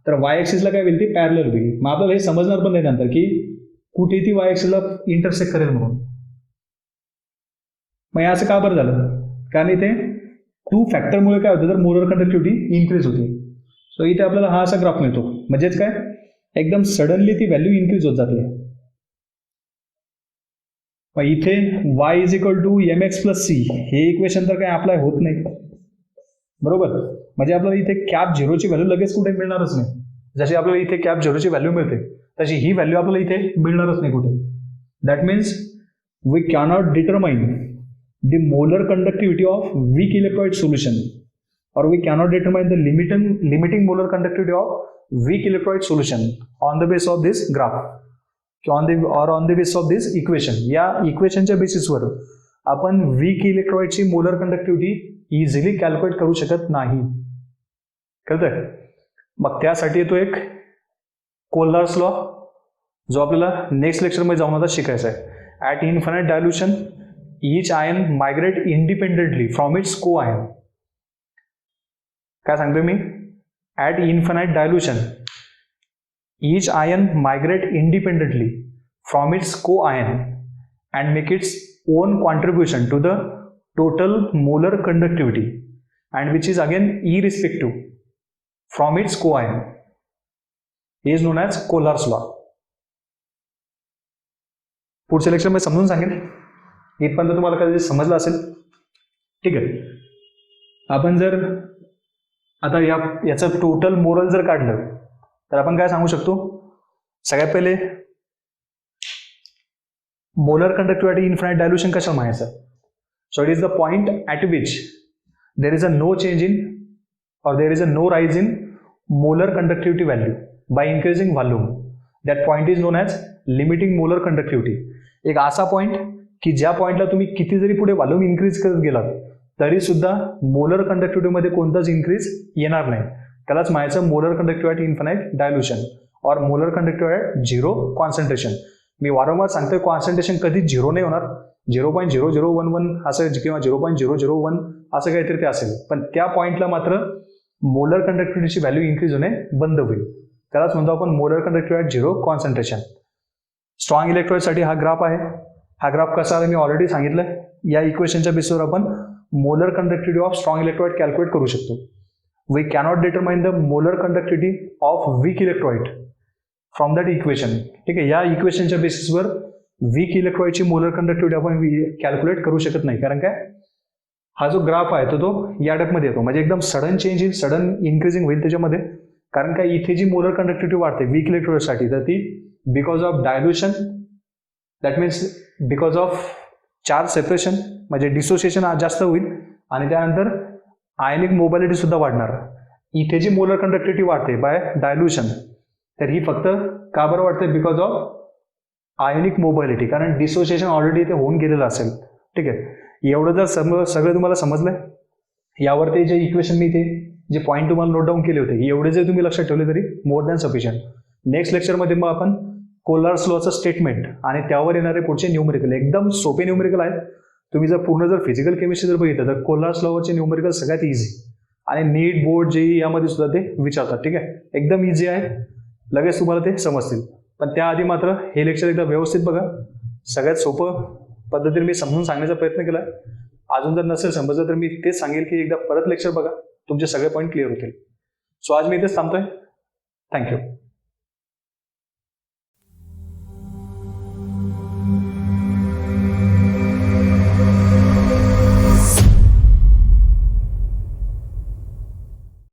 तर वाय ऍक्सिसला काय होईल, ती पॅरलल होईल. मग आपल्याला हे समजणार पण नाही नंतर की कुठे ती वाय ऍक्सिसला इंटरसेक्ट करेल म्हणून. मग हे असं का बरं झालं, कारण इथे टू फॅक्टरमुळे काय होतं, तर मोलर कंडक्टिव्हिटी इन्क्रीज होते. सो इथे आपल्याला हा असा ग्राफ मिळतो, म्हणजेच काय एकदम सडनली ती व्हॅल्यू इन्क्रीज होत जाते. मग इथे y is equal to mx plus C हे इक्वेशन तर काय अप्लाय होत नाही, बरोबर. म्हणजे आपल्याला इथे कॅप झिरोची व्हॅल्यू लगेच कुठे मिळणारच नाही. जशी आपल्याला इथे कॅप झिरोची व्हॅल्यू मिळते तशी ही व्हॅल्यू आपल्याला इथे मिळणारच नाही कुठे. That means we cannot determine the molar conductivity of weak electrolyte solution, or we cannot determine the limiting molar conductivity of weak electrolyte solution on the basis of this graph on the basis of this equation. या इक्वेशनच्या बेसिसवर आपण वीक इलेक्ट्रोलाइटची मोलर कंडक्टिव्हिटी इझिली कॅल्क्युलेट करू शकत नाही. कळतंय? मग त्यासाठी येतो एक कोल्हार्स लॉ, जो आपल्याला नेक्स्ट लेक्चरमध्ये जाऊन आता शिकायचा आहे. At infinite dilution each ion migrate independently from its co ion. काय सांगतोय मी, at infinite dilution each ion migrate independently from its co ion and make its own contribution to the total molar conductivity and which is again irrespective from its co ion is known as Kohlrausch's law. पुढच्या लेक्चरमध्ये समजून सांगेन, इथपर्यंत तुम्हाला कधी समजलं असेल. ठीक आहे, आपण जर आता याचं टोटल मोरल जर काढलं तर आपण काय सांगू शकतो, सगळ्यात पहिले मोलर कंडक्टिव्हिटी इन्फानाइट डायल्युशन कशाला म्हणायचं. So it is the point at which there is a no change in or there is a no rise in molar conductivity value by increasing volume. That point is known as limiting molar conductivity. एक असा पॉइंट की ज्या पॉइंटला तुम्ही किती जरी पुढे व्हॉल्यूम इन्क्रीज करत गेलात तरी सुद्धा मोलर कंडक्टिव्हिटीमध्ये कोणताच इन्क्रीज येणार नाही. त्यालाच म्हणायचं मोलर कंडक्टिव्हिटी इन्फानाइट डायल्युशन और मोलर कंडक्टिव्हिटी झिरो कॉन्सन्ट्रेशन. मी वारंवार सांगतोय कॉन्सन्ट्रेशन कधीच झिरो नाही होणार, 0.0011 असं किंवा 0.001 असं काहीतरी ते असेल, पण त्या पॉईंटला मात्र मोलर कंडक्टिव्हिटीची व्हॅल्यू इन्क्रीज होणे बंद होईल. त्यालाच म्हणतो आपण molar conductivity zero concentration. Strong इलेक्ट्रोडसाठी हा ग्राफ आहे. हा ग्राफ कसा आहे मी ऑलरेडी सांगितलं. या इक्वेशनच्या बेसवर आपण molar conductivity of strong electrolyte calculate करू शकतो. We cannot determine the molar conductivity of weak electrolyte from that equation. ठीक आहे, या इक्वेशनच्या बेसिसवर वीक इलेक्ट्रोलाइटची मोलर कंडक्टिव्हिटी आपण कॅल्क्युलेट करू शकत नाही, कारण काय हा जो ग्राफ आहे तो या टाईपमध्ये येतो, म्हणजे एकदम सडन चेंज येईल, सडन इन्क्रीजिंग होईल त्याच्यामध्ये. कारण काय इथे जी मोलर कंडक्टिव्हिटी वाढते वीक इलेक्ट्रोलाइटसाठी तर ती because of dilution, that means because of charge separation म्हणजे डिसोसिएशन जास्त होईल आणि त्यानंतर आयनिक मोबिलिटी सुद्धा वाढणार. इथे जी मोलर कंडक्टिव्हिटी वाढते बाय डायल्युशन तर ही फक्त का बरं वाढते, बिकॉज ऑफ आयनिक मोबिलिटी, कारण डिसोसिएशन ऑलरेडी इथे होऊन गेलेलं असेल. ठीक आहे, एवढं जर सगळं तुम्हाला समजलंय, यावरती जे इक्वेशन मी ते जे पॉईंट तुम्हाला नोट डाऊन केले होते एवढे जर तुम्ही लक्षात ठेवले तरी मोर दॅन सफिशियंट. नेक्स्ट लेक्चरमध्ये मग आपण कोल्हार्स लॉचं स्टेटमेंट आणि त्यावर येणारे पुढचे न्यूमेरिकल एकदम सोपे न्यूमेरिकल आहेत. तुम्ही जर पूर्ण जर फिजिकल केमिस्ट्री जर बघितलं तर कोल्हार्स लॉवरचे न्यूमेरिकल सगळ्यात इझी आणि नीट बोर्ड जेई यामध्ये सुद्धा ते विचारतात. ठीक आहे, एकदम इझी आहे, लगेच तुम्हाला ते समजतील. पण त्याआधी मात्र हे लेक्चर एकदा व्यवस्थित बघा. सगळ्यात सोपं पद्धतीने मी समजून सांगण्याचा प्रयत्न केला. अजून जर नसेल समजलं तर मी तेच सांगेल की एकदा परत लेक्चर बघा, तुमचे सगळे पॉईंट क्लिअर होतील. सो आज मी इथेच थांबतोय. थँक्यू.